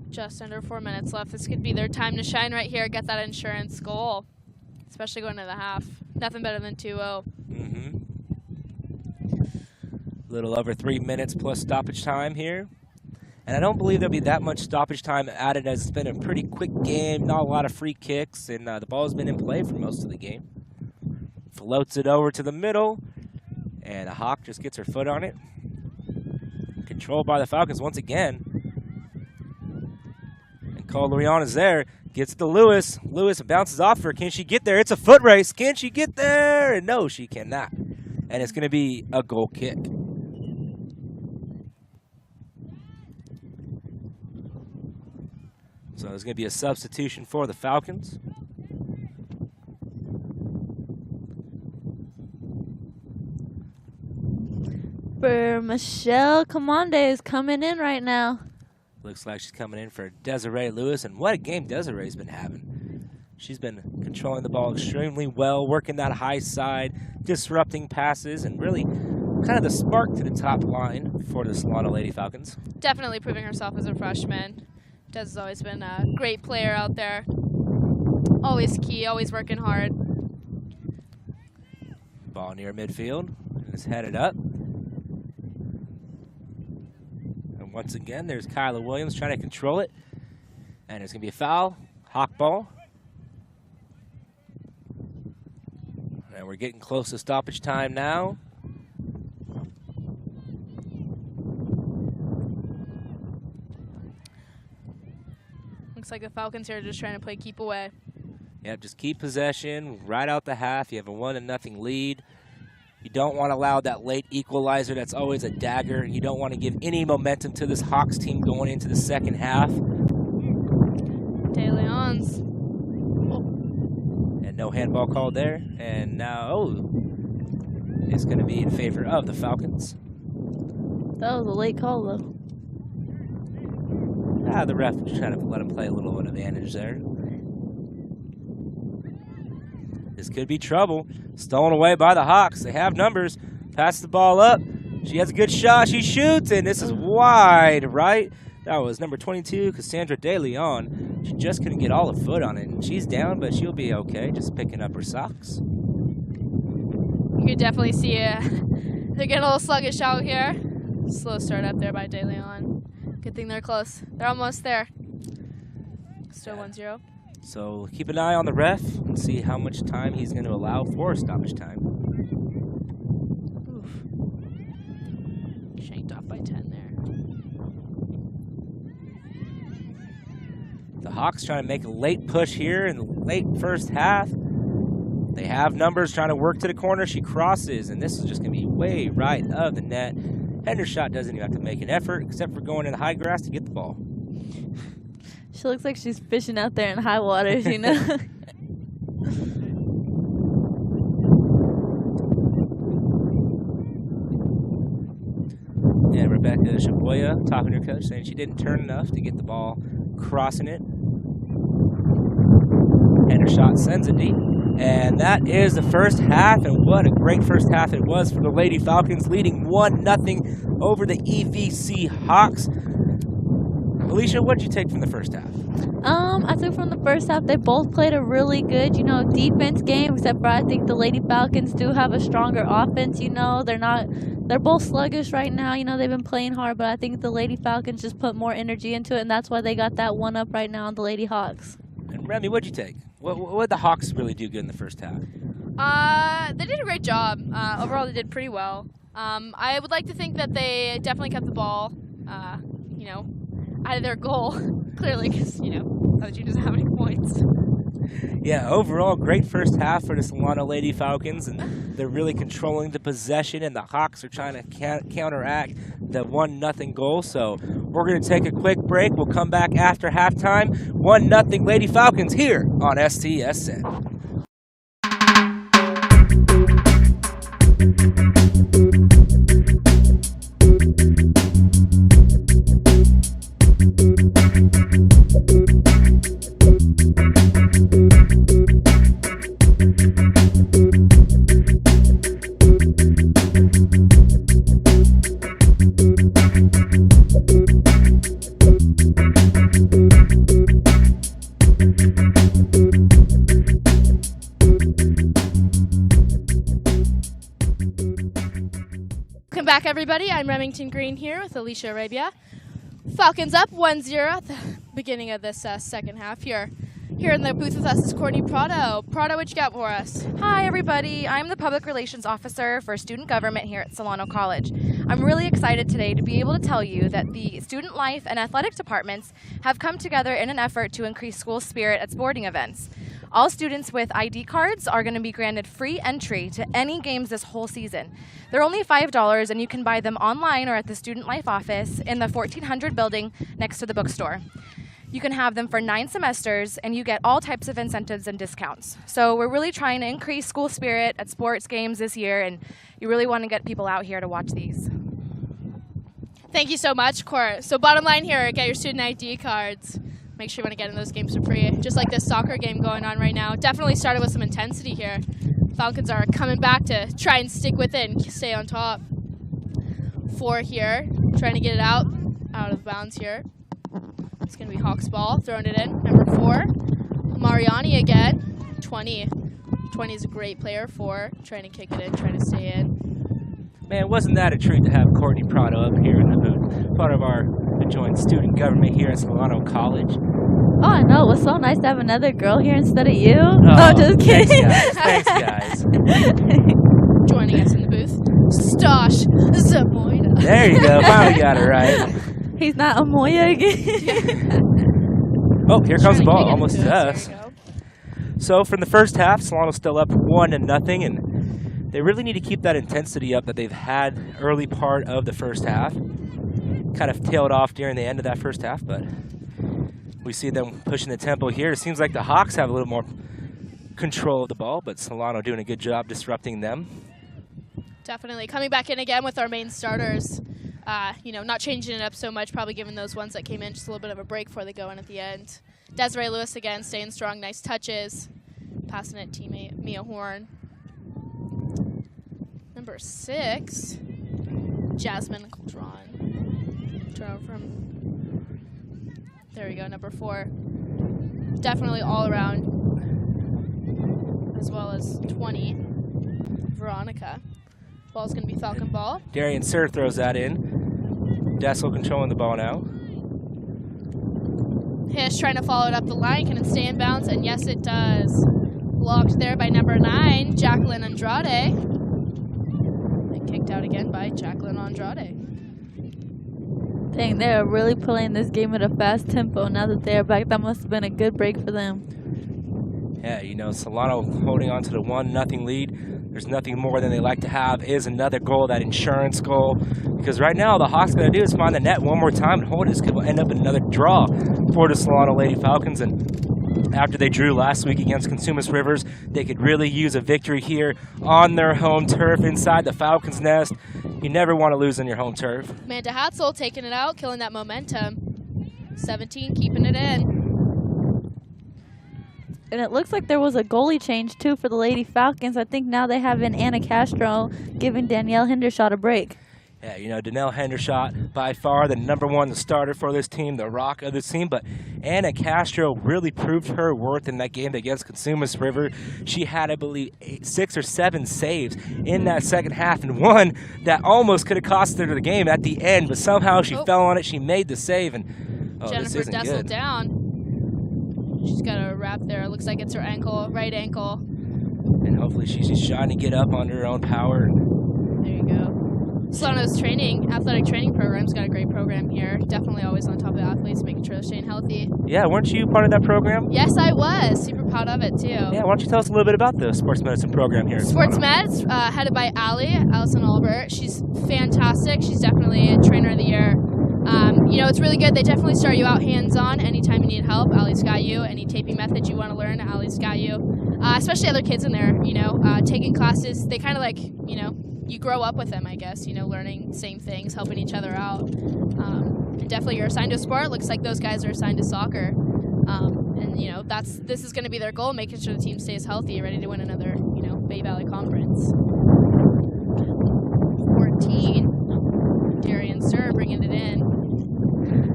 Just under 4 minutes left. This could be their time to shine right here, get that insurance goal, especially going to the half. Nothing better than 2-0. Mm-hmm. A little over 3 minutes plus stoppage time here. And I don't believe there'll be that much stoppage time added, as it's been a pretty quick game, not a lot of free kicks, and the ball has been in play for most of the game. Floats it over to the middle, and a Hawk just gets her foot on it. Controlled by the Falcons once again. And Cole Lorion is there, gets to Lewis. Lewis bounces off her. Can she get there? It's a foot race. Can she get there? And no, she cannot. And it's going to be a goal kick. So there's going to be a substitution for the Falcons. For Michelle Commande is coming in right now. Looks like she's coming in for Desiree Lewis, and what a game Desiree's been having. She's been controlling the ball extremely well, working that high side, disrupting passes and really kind of the spark to the top line for the Solano Lady Falcons. Definitely proving herself as a freshman. Des has always been a great player out there. Always key, always working hard. Ball near midfield and is headed up. And once again, there's Kyla Williams trying to control it. And it's going to be a foul. Hawk ball. And we're getting close to stoppage time now. Looks like the Falcons here are just trying to play keep away. Yep, just keep possession, right out the half. You have a 1-0 lead. You don't want to allow that late equalizer. That's always a dagger. You don't want to give any momentum to this Hawks team going into the second half. De Leon's. And no handball called there. And now, it's going to be in favor of the Falcons. That was a late call, though. The ref was trying to let him play a little bit of advantage there. This could be trouble. Stolen away by the Hawks. They have numbers. Passes the ball up. She has a good shot. She shoots, and this is wide right. That was number 22, Cassandra De Leon. She just couldn't get all her foot on it. And she's down, but she'll be okay, just picking up her socks. You could definitely see they're getting a little sluggish out here. Slow start up there by De Leon. Good thing they're close. They're almost there. Still 1-0. So keep an eye on the ref and see how much time he's going to allow for stoppage time. Oof. Shanked off by 10 there. The Hawks trying to make a late push here in the late first half. They have numbers trying to work to the corner. She crosses, and this is just going to be way right of the net. Hendershot doesn't even have to make an effort except for going in the high grass to get the ball. She looks like she's fishing out there in high waters, you know? And Rebecca Shaboya talking to her coach, saying she didn't turn enough to get the ball crossing it. Hendershot sends it deep. And that is the first half, and what a great first half it was for the Lady Falcons, leading 1-0 over the EVC Hawks. Alicia, what did you take from the first half? I took from the first half they both played a really good, defense game, except for I think the Lady Falcons do have a stronger offense, they're both sluggish right now, they've been playing hard, but I think the Lady Falcons just put more energy into it, and that's why they got that one up right now on the Lady Hawks. And Remy, what did you take? What did the Hawks really do good in the first half? They did a great job. Overall, they did pretty well. I would like to think that they definitely kept the ball, out of their goal, clearly, because, OG doesn't have any points. Yeah, overall, great first half for the Solano Lady Falcons, and they're really controlling the possession, and the Hawks are trying to counteract the 1-0 goal. So we're going to take a quick break. We'll come back after halftime. 1-0 Lady Falcons here on STSN. Welcome back, everybody. I'm Remington Green here with Alicia Arabia. Falcons up 1-0 at the beginning of this second half here. Here in the booth with us is Courtney Prado. Prado, what you got for us? Hi, everybody. I'm the Public Relations Officer for Student Government here at Solano College. I'm really excited today to be able to tell you that the Student Life and Athletic departments have come together in an effort to increase school spirit at sporting events. All students with ID cards are going to be granted free entry to any games this whole season. They're only $5, and you can buy them online or at the Student Life office in the 1400 building next to the bookstore. You can have them for 9 semesters, and you get all types of incentives and discounts. So we're really trying to increase school spirit at sports games this year, and you really want to get people out here to watch these. Thank you so much, Court. So bottom line here, get your student ID cards. Make sure you want to get in those games for free. Just like this soccer game going on right now. Definitely started with some intensity here. Falcons are coming back to try and stick with it and stay on top. 4 here, trying to get it out of bounds here. It's going to be Hawks ball, throwing it in. Number 4, Mariani again. 20. 20 is a great player. 4, trying to kick it in, trying to stay in. Man, wasn't that a treat to have Courtney Prado up here in the booth, part of our adjoined student government here at Solano College. Oh, I know. It was so nice to have another girl here instead of you. Oh, just kidding. Thanks, guys. Joining us in the booth, Stosh Zamoyda. There you go. Finally got it right. He's not Amoya again. Oh, here comes the ball, Trying to almost kick it to into us. There you go. So from the first half, Solano's still up 1-0, and they really need to keep that intensity up that they've had early part of the first half. Kind of tailed off during the end of that first half, but we see them pushing the tempo here. It seems like the Hawks have a little more control of the ball, but Solano doing a good job disrupting them. Definitely. Coming back in again with our main starters. Not changing it up so much, probably giving those ones that came in just a little bit of a break before they go in at the end. Desiree Lewis again, staying strong, nice touches. Passing it, teammate Mia Horn. Number 6, Jasmine Coldron. Turnover from, there we go, number 4. Definitely all around, as well as 20, Veronica. Ball's going to be Falcon ball. Darian Sir throws that in. Dessel controlling the ball now. Hish trying to follow it up the line. Can it stay in bounds? And yes, it does. Blocked there by number 9, Jacqueline Andrade. And kicked out again by Jacqueline Andrade. Dang, they're really playing this game at a fast tempo. Now that they're back, that must have been a good break for them. Yeah, Solano holding on to the 1-0 lead. There's nothing more than they like to have is another goal, that insurance goal. Because right now, the Hawks going to do is find the net one more time and hold it. This could end up in another draw for the Solano Lady Falcons. And after they drew last week against Consumers Rivers, they could really use a victory here on their home turf inside the Falcons' nest. You never want to lose on your home turf. Amanda Hatzel taking it out, killing that momentum. 17, keeping it in. And it looks like there was a goalie change, too, for the Lady Falcons. I think now they have in Anna Castro giving Danielle Hendershot a break. Yeah, Danielle Hendershot, by far the #1 starter for this team, the rock of this team. But Anna Castro really proved her worth in that game against Consumers River. She had, I believe, 6 or 7 saves in that second half, and one that almost could have cost her the game at the end. But somehow she fell on it. She made the save, and Jennifer this isn't Dessel good. Down. She's got a wrap there. It looks like it's her ankle, right ankle. And hopefully she's just trying to get up on her own power. There you go. Solano's athletic training program's got a great program here. Definitely always on top of the athletes, making sure they're staying healthy. Yeah, weren't you part of that program? Yes, I was. Super proud of it, too. Yeah, why don't you tell us a little bit about the sports medicine program here at Sports Solano? Meds, headed by Allison Albert. She's fantastic. She's definitely a trainer of the year. It's really good. They definitely start you out hands-on. Anytime you need help, Allie's got you. Any taping methods you want to learn, Allie's got you. Especially other kids in there, taking classes. They kind of you grow up with them, I guess, learning same things, helping each other out. And definitely you're assigned to a sport. Looks like those guys are assigned to soccer. This is going to be their goal, making sure the team stays healthy, ready to win another, Bay Valley Conference. 14, Darian Sir bringing it in.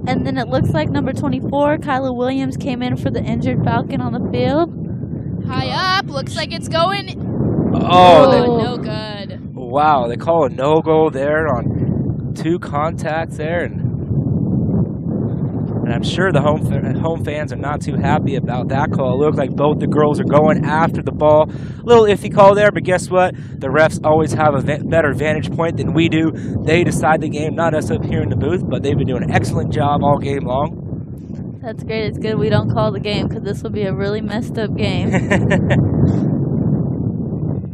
And then it looks like number 24, Kyla Williams, came in for the injured Falcon on the field. High up, looks like it's going. No good. Wow, they call a no-goal there on 2 contacts there, and I'm sure the home fans are not too happy about that call. It looked like both the girls are going after the ball. A little iffy call there, but guess what? The refs always have a better vantage point than we do. They decide the game, not us up here in the booth, but they've been doing an excellent job all game long. That's great. It's good we don't call the game because this will be a really messed up game.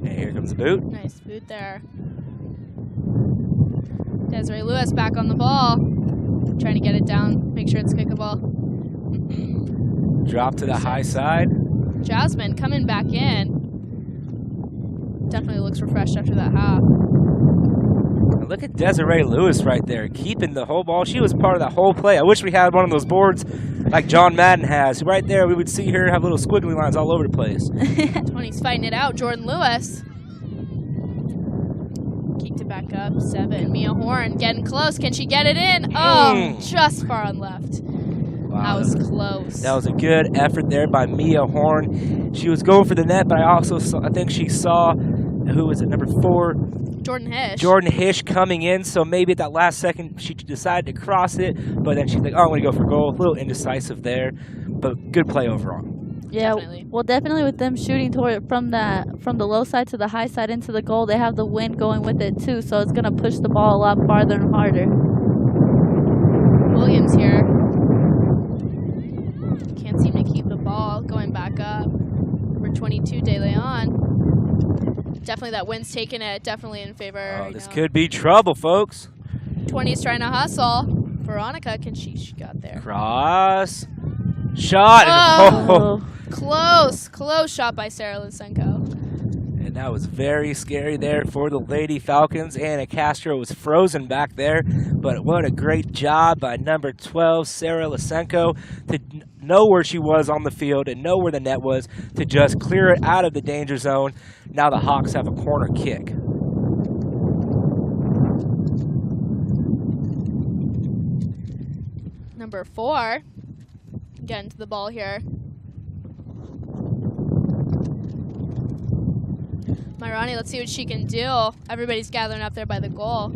And here comes the boot. Nice boot there. Desiree Lewis back on the ball. Trying to get it down, make sure it's kickable. Drop to the high side. Jasmine coming back in. Definitely looks refreshed after that half. And look at Desiree Lewis right there, keeping the whole ball. She was part of that whole play. I wish we had one of those boards like John Madden has. Right there, we would see her have little squiggly lines all over the place. 20's fighting it out. Jordan Lewis. Kicked it back up. 7. Mia Horn getting close. Can she get it in? Oh, just far on left. Wow, that was close. That was a good effort there by Mia Horn. She was going for the net, but I think she saw, who was it, number 4? Jordan Hish. Jordan Hish coming in, so maybe at that last second she decided to cross it, but then she's like, oh, I'm going to go for goal. A little indecisive there, but good play overall. Yeah, Definitely. well, definitely with them shooting toward from the low side to the high side into the goal, they have the wind going with it too, so it's going to push the ball a lot farther and harder. Williams here. Can't seem to keep the ball going back up. Number 22, De Leon. Definitely that wind's taking it. Definitely in favor. Oh, this could be trouble, folks. 20's trying to hustle. Veronica, she got there. Cross. Shot. Oh. Close shot by Sarah Lysenko. And that was very scary there for the Lady Falcons. Anna Castro was frozen back there, but what a great job by number 12, Sarah Lysenko, to know where she was on the field and know where the net was to just clear it out of the danger zone. Now the Hawks have a corner kick. Number 4, getting to the ball here. Myrani, let's see what she can do. Everybody's gathering up there by the goal.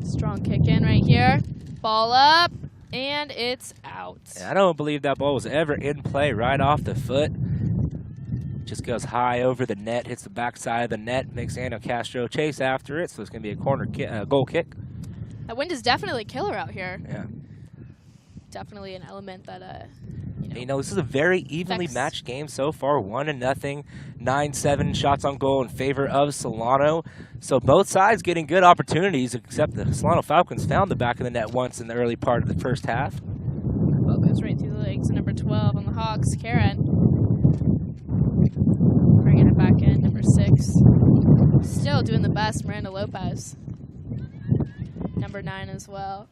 Strong kick in right here. Ball up, and it's out. I don't believe that ball was ever in play right off the foot. Just goes high over the net, hits the backside of the net, makes Anna Castro chase after it, so it's going to be a corner kick, goal kick. That wind is definitely a killer out here. Yeah. Definitely an element that, this is a very evenly matched game so far, 1-0, 9-7 shots on goal in favor of Solano. So both sides getting good opportunities, except the Solano Falcons found the back of the net once in the early part of the first half. Ball goes right through the legs of number 12 on the Hawks, Karen. Bringing it back in, number 6. Still doing the best, Miranda Lopez. Number 9 as well.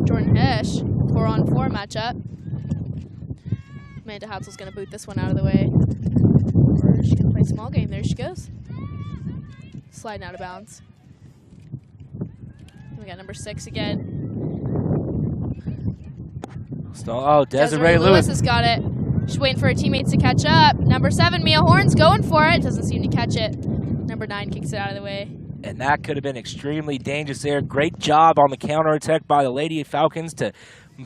Jordan Hish, 4-on-4 matchup. Amanda Hatzel's going to boot this one out of the way. Or she can play small game. There she goes. Sliding out of bounds. We got number 6 again. Desiree Lewis has got it. She's waiting for her teammates to catch up. Number 7, Mia Horn's going for it. Doesn't seem to catch it. Number 9 kicks it out of the way. And that could have been extremely dangerous there. Great job on the counterattack by the Lady Falcons to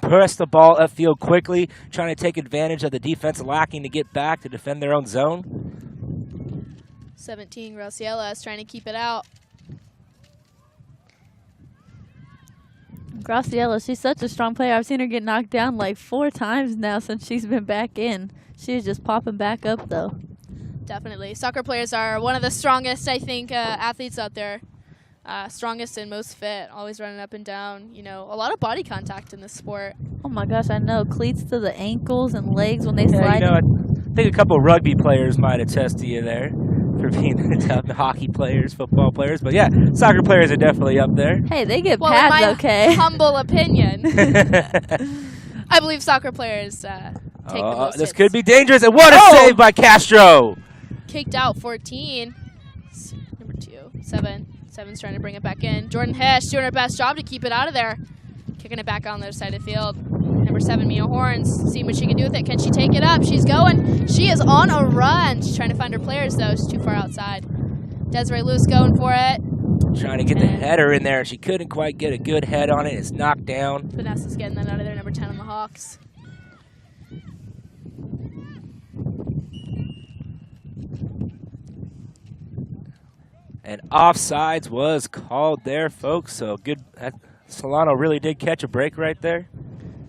press the ball upfield quickly, trying to take advantage of the defense lacking to get back to defend their own zone. 17, Graciela is trying to keep it out. Graciela, she's such a strong player. I've seen her get knocked down like 4 times now since she's been back in. She's just popping back up, though. Definitely. Soccer players are one of the strongest, I think, athletes out there. Strongest and most fit, always running up and down. A lot of body contact in this sport. Oh my gosh, I know. Cleats to the ankles and legs when they slide. I think a couple of rugby players might attest to you there for being hockey players, football players. But yeah, soccer players are definitely up there. Hey, they get in pads, my okay? humble opinion, I believe soccer players take the most this hits. could be dangerous. And what a save by Castro! Kicked out 14. Number 2, 7. 7's trying to bring it back in. Jordan Hish doing her best job to keep it out of there. Kicking it back on the other side of the field. Number 7, Mia Horns, seeing what she can do with it. Can she take it up? She's going. She is on a run. She's trying to find her players, though. She's too far outside. Desiree Lewis going for it. Trying to get the header in there. She couldn't quite get a good head on it. It's knocked down. Vanessa's getting that out of there. Number 10 on the Hawks. And offsides was called there, folks. So good. Solano really did catch a break right there.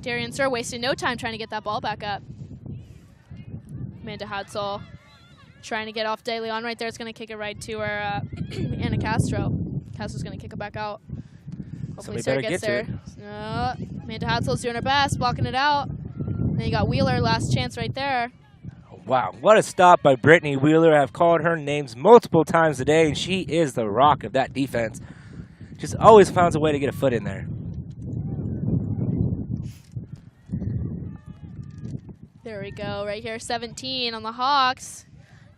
Darian Sir wasting no time trying to get that ball back up. Amanda Hatzel trying to get off De Leon right there. It's going to kick it right to her, Anna Castro. Castro's going to kick it back out. Hopefully Sir gets there. Amanda Hatzel's doing her best, blocking it out. Then you got Wheeler, last chance right there. Wow, what a stop by Brittany Wheeler. I've called her names multiple times today, and she is the rock of that defense. Just always finds a way to get a foot in there. There we go, right here, 17 on the Hawks.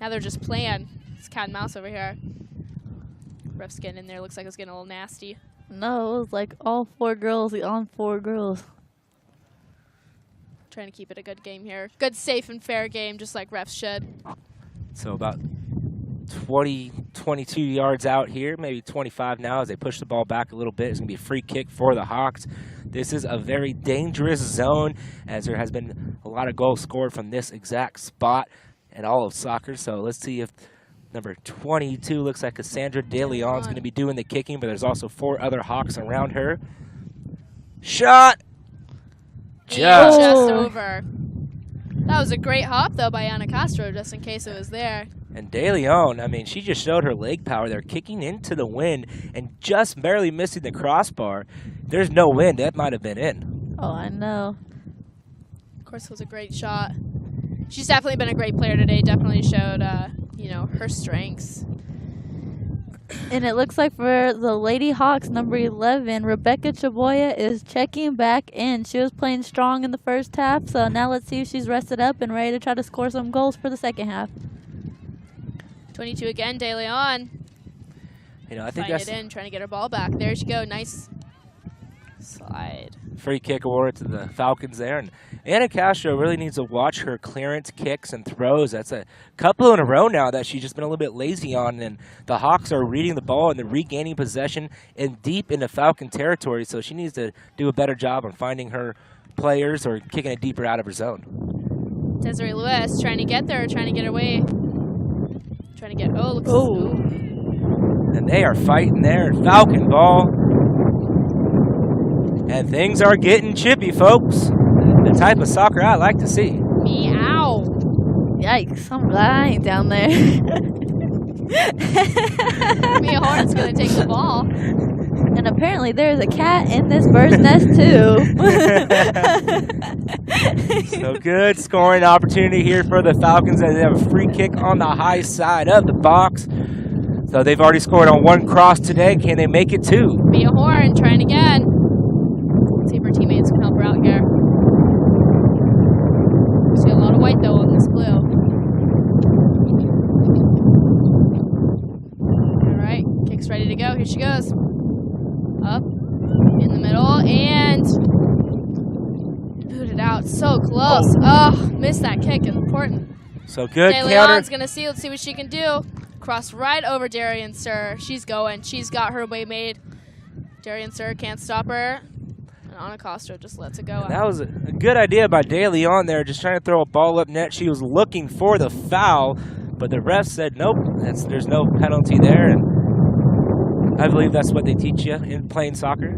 Now they're just playing. It's cat and mouse over here. Ref's getting in there. Looks like it's getting a little nasty. No, it was like all 4 girls on 4 girls. Trying to keep it a good game here. Good, safe, and fair game, just like refs should. So about 20, 22 yards out here, maybe 25 now as they push the ball back a little bit. It's going to be a free kick for the Hawks. This is a very dangerous zone as there has been a lot of goals scored from this exact spot in all of soccer. So let's see if number 22 looks like Cassandra De Leon's going to be doing the kicking, but there's also 4 other Hawks around her. Shot! Just over. That was a great hop, though, by Anna Castro, just in case it was there. And De Leon, I mean, she just showed her leg power there, kicking into the wind and just barely missing the crossbar. There's no wind. That might have been in. Oh, I know. Of course, it was a great shot. She's definitely been a great player today. Definitely showed, you know, her strengths. And it looks like for the Lady Hawks, number 11, Rebecca Chaboya is checking back in. She was playing strong in the first half, so now let's see if she's rested up and ready to try to score some goals for the second half. 22 again, De Leon. You know, I think Find that's it in, trying to get her ball back. There she go. Nice slide. free kick awarded to the Falcons there. And Anna Castro really needs to watch her clearance kicks and throws. That's a couple in a row now that she's just been a little bit lazy on. And the Hawks are reading the ball and they're regaining possession and deep into Falcon territory. So she needs to do a better job on finding her players or kicking it deeper out of her zone. Desiree Lewis trying to get there, trying to get away. Trying to get, And they are fighting there. Falcon ball. And things are getting chippy, folks. The type of soccer I like to see. Meow. Yikes, I'm glad I ain't down there. Mia Horn's going to take the ball. And apparently there's a cat in this bird's nest, too. So good scoring opportunity here for the Falcons as they have a free kick on the high side of the box. So they've already scored on 1 cross today. Can they make it 2? Mia Horn trying again. Let's see if her teammates can help her out here. See a lot of white, though, on this blue. All right, kick's ready to go. Here she goes. Up in the middle and booted out. So close. Oh, missed that kick. Important. So good De counter. Leon's going to see. Let's see what she can do. Cross right over Darian Sir. She's going. She's got her way made. Darian Sir can't stop her. And Anna Castro just lets it go. And that was a good idea by De Leon there, just trying to throw a ball up net. She was looking for the foul, but the ref said nope, there's no penalty there. And I believe that's what they teach you in playing soccer.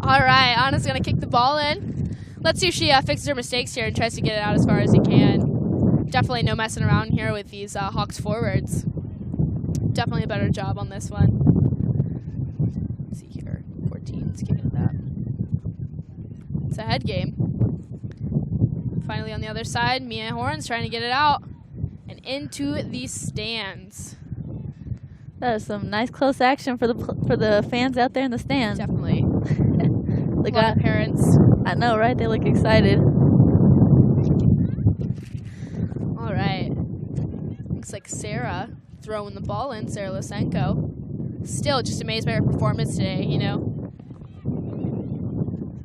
All right, Anna's going to kick the ball in. Let's see if she fixes her mistakes here and tries to get it out as far as he can. Definitely no messing around here with these Hawks forwards. Definitely a better job on this one. Let's see here. 14's kicking that. It's a head game. Finally on the other side, Mia Horn's trying to get it out and into the stands. That is some nice close action for the fans out there in the stands. Definitely. They A lot got of parents. I know, right? They look excited. All right. Looks like Sarah throwing the ball in, Sarah Lysenko. Still just amazed by her performance today, you know.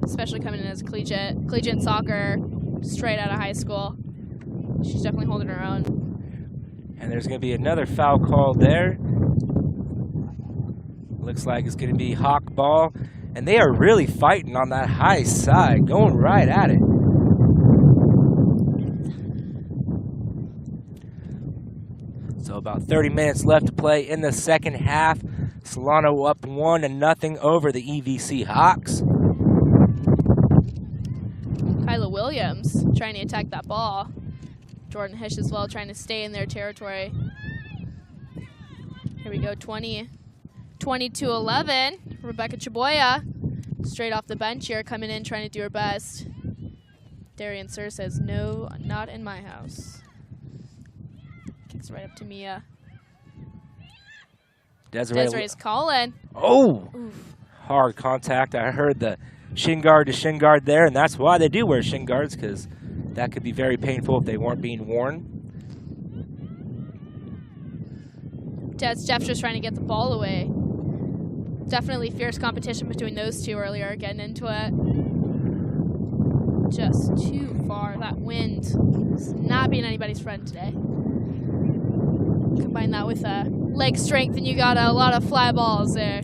Especially coming in as a collegiate soccer, straight out of high school. She's definitely holding her own. And there's going to be another foul called there. Looks like it's going to be Hawk ball. And they are really fighting on that high side, going right at it. So about 30 minutes left to play in the second half. Solano up 1-0 over the EVC Hawks. Kyla Williams trying to attack that ball. Jordan Hish as well trying to stay in their territory. Here we go, 22-11. Rebecca Chaboya straight off the bench here, coming in, trying to do her best. Darian Sir says, no, not in my house. Kicks right up to Mia. Desiree's calling. Oh! Oof. Hard contact. I heard the shin guard to shin guard there, and that's why they do wear shin guards, because that could be very painful if they weren't being worn. Jeff just trying to get the ball away. Definitely fierce competition between those two earlier, getting into it. Just too far. That wind is not being anybody's friend today. Combine that with leg strength, and you got a lot of fly balls there.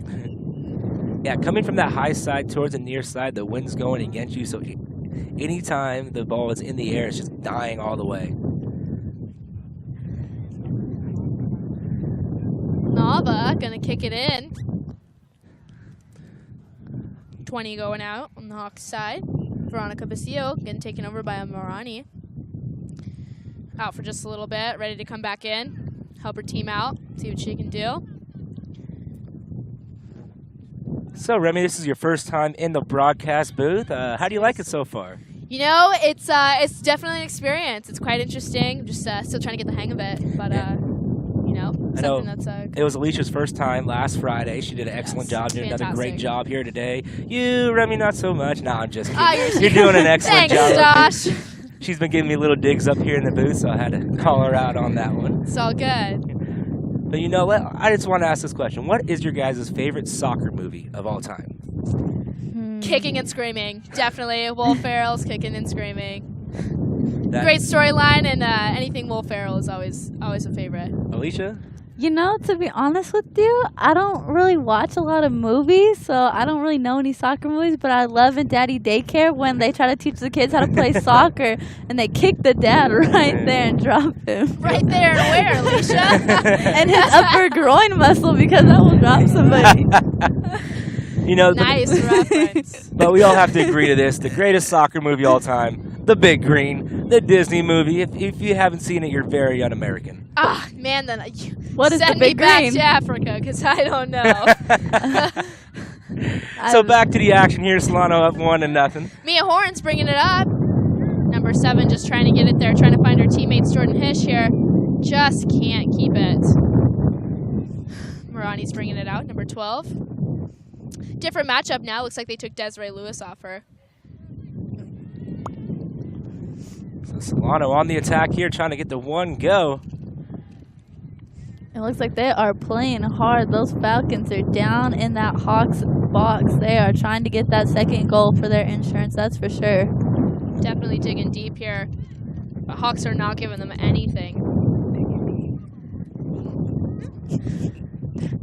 Yeah, coming from that high side towards the near side, the wind's going against you, so anytime the ball is in the air, it's just dying all the way. Nava gonna kick it in. 20 going out on the Hawks side. Veronica Basillo getting taken over by Marani. Out for just a little bit, ready to come back in, help her team out, see what she can do. So, Remy, this is your first time in the broadcast booth. How do you like it so far? You know, it's definitely an experience. It's quite interesting. I'm just still trying to get the hang of it, but you know, something that's it was Alicia's first time last Friday. She did an excellent job, did another great job here today. You, Remy, not so much. No, I'm just kidding. You're doing an excellent job. Thanks, Josh. She's been giving me little digs up here in the booth, so I had to call her out on that one. It's all good. But you know what? I just want to ask this question. What is your guys' favorite soccer movie of all time? Kicking and screaming. Definitely. Will Ferrell's Kicking and Screaming. Great storyline, and anything Will Ferrell is always a favorite. Alicia? You know, to be honest with you, I don't really watch a lot of movies, so I don't really know any soccer movies, but I love in Daddy Daycare when they try to teach the kids how to play soccer, and they kick the dad right there and drop him. Right there, and where, Alicia? And his upper groin muscle, because that will drop somebody. You know, nice reference. But we all have to agree to this. The greatest soccer movie of all time, The Big Green, the Disney movie. If you haven't seen it, you're very un-American. Ah, man, then what is send The Big me back Green? to Africa, because I don't know. So back to the action here. Solano up 1-0. Mia Horn's bringing it up. Number 7 just trying to get it there, trying to find her teammates. Jordan Hish here. Just can't keep it. Marani's bringing it out, number 12. Different matchup now. Looks like they took Desiree Lewis off her. So Solano on the attack here, trying to get the one go. It looks like they are playing hard. Those Falcons are down in that Hawks box. They are trying to get that second goal for their insurance, that's for sure. Definitely digging deep here. But Hawks are not giving them anything.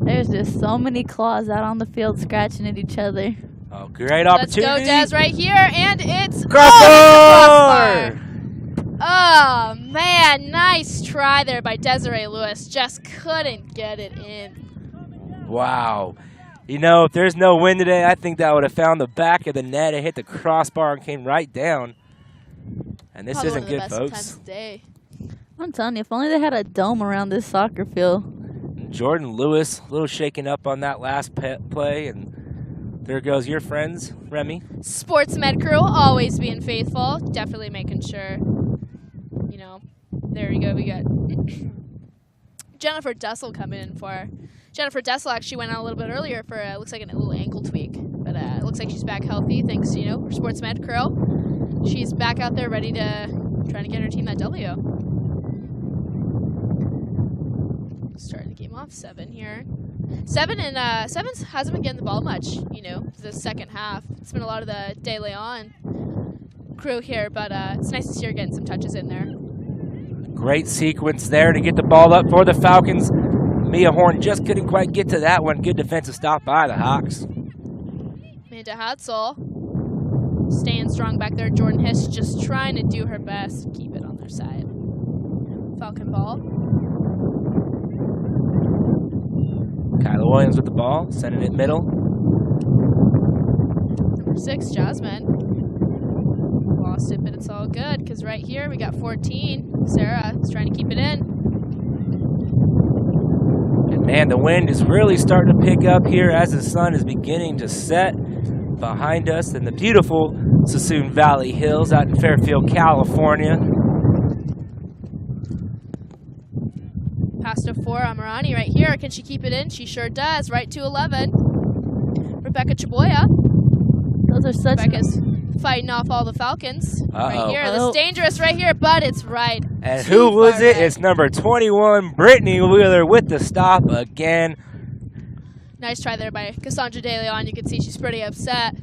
There's just so many claws out on the field scratching at each other. Oh, great opportunity. Let's go, Des, right here, and it's crossbar! Oh, man, nice try there by Desiree Lewis. Just couldn't get it in. Wow. You know, if there's no wind today, I think that would have found the back of the net and hit the crossbar and came right down. And this isn't good, folks. I'm telling you, if only they had a dome around this soccer field. Jordan Lewis, a little shaken up on that last play, and there goes your friends, Remy. Sports Med crew, always being faithful, definitely making sure, you know, there you go, we got Jennifer Dussel coming in for her. Jennifer Dussel actually went out a little bit earlier for, looks like a little ankle tweak, but it looks like she's back healthy, thanks to, you know, her Sports Med crew. She's back out there ready to, trying to get her team that W. Starting the game off 7 here. 7 and 7 hasn't been getting the ball much, you know, the second half. It's been a lot of the De Leon crew here, but it's nice to see her getting some touches in there. Great sequence there to get the ball up for the Falcons. Mia Horn just couldn't quite get to that one. Good defensive stop by the Hawks. Amanda Hatzel staying strong back there. Jordan Hiss just trying to do her best to keep it on their side. Falcon ball. Kyla Williams with the ball, sending it middle. Number 6, Jasmine. Lost it, but it's all good, because right here we got 14. Sarah is trying to keep it in. And man, the wind is really starting to pick up here as the sun is beginning to set. behind us in the beautiful Suisun Valley Hills out in Fairfield, California. Pass to 4, Amirani right here. Can she keep it in? She sure does. Right to 11. Rebecca Chaboya. Those are such. Rebecca's fighting off all the Falcons. Right here. This Oh. is dangerous right here, but it's right. And Too who was far it? right. It's number 21, Brittany Wheeler with the stop again. Nice try there by Cassandra De Leon. You can see she's pretty upset.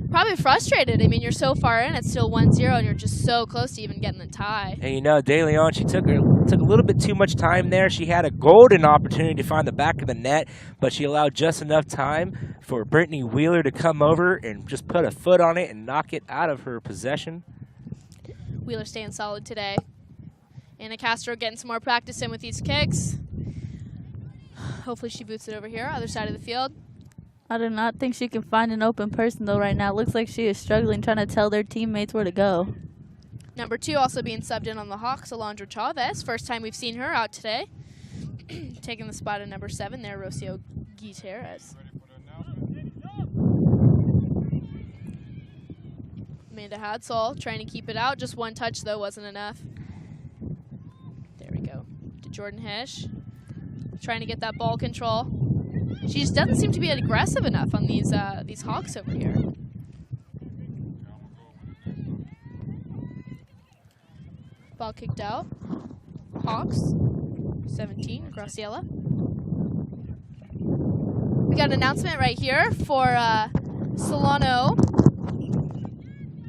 Probably frustrated. I mean, you're so far in. It's still 1-0, and you're just so close to even getting the tie. And you know, De Leon, she took a little bit too much time there. She had a golden opportunity to find the back of the net, but she allowed just enough time for Brittany Wheeler to come over and just put a foot on it and knock it out of her possession. Wheeler staying solid today. Anna Castro getting some more practice in with these kicks. Hopefully she boots it over here, other side of the field. I do not think she can find an open person though right now. It looks like she is struggling trying to tell their teammates where to go. Number 2 also being subbed in on the Hawks, Alondra Chavez. First time we've seen her out today. Taking the spot of number 7 there, Rocio Gutierrez. Amanda Hadsall trying to keep it out. Just one touch, though, wasn't enough. There we go. To Jordan Hish. Trying to get that ball control. She just doesn't seem to be aggressive enough on these Hawks over here. Ball kicked out. Hawks. 17, Graciela. We got an announcement right here for Solano.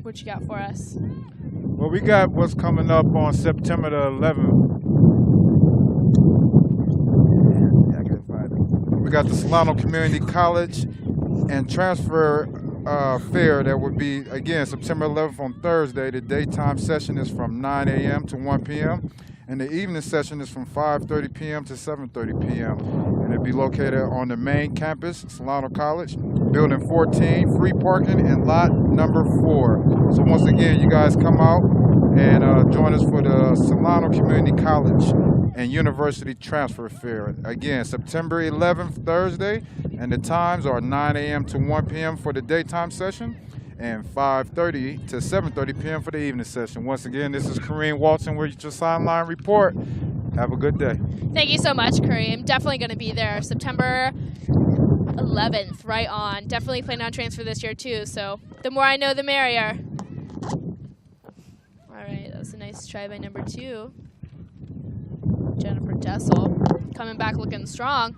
What you got for us? Well, we got what's coming up on September the 11th. Yeah, I can find it. We got the Solano Community College and transfer fair that would be, again, September 11th on Thursday. The daytime session is from 9 a.m. to 1 p.m. and the evening session is from 5:30 p.m. to 7:30 p.m. and it'll be located on the main campus, Solano College, building 14, free parking, and lot number 4. So once again, you guys come out and join us for the Solano Community College and University Transfer Fair. Again, September 11th, Thursday, and the times are 9 a.m. to 1 p.m. for the daytime session and 5:30 to 7:30 p.m. for the evening session. Once again, this is Kareem Walton with your sideline report. Have a good day. Thank you so much, Kareem. Definitely going to be there September 11th, right on. Definitely planning on transfer this year, too, so the more I know, the merrier. All right, that was a nice try by number 2. Jennifer Dessel coming back looking strong.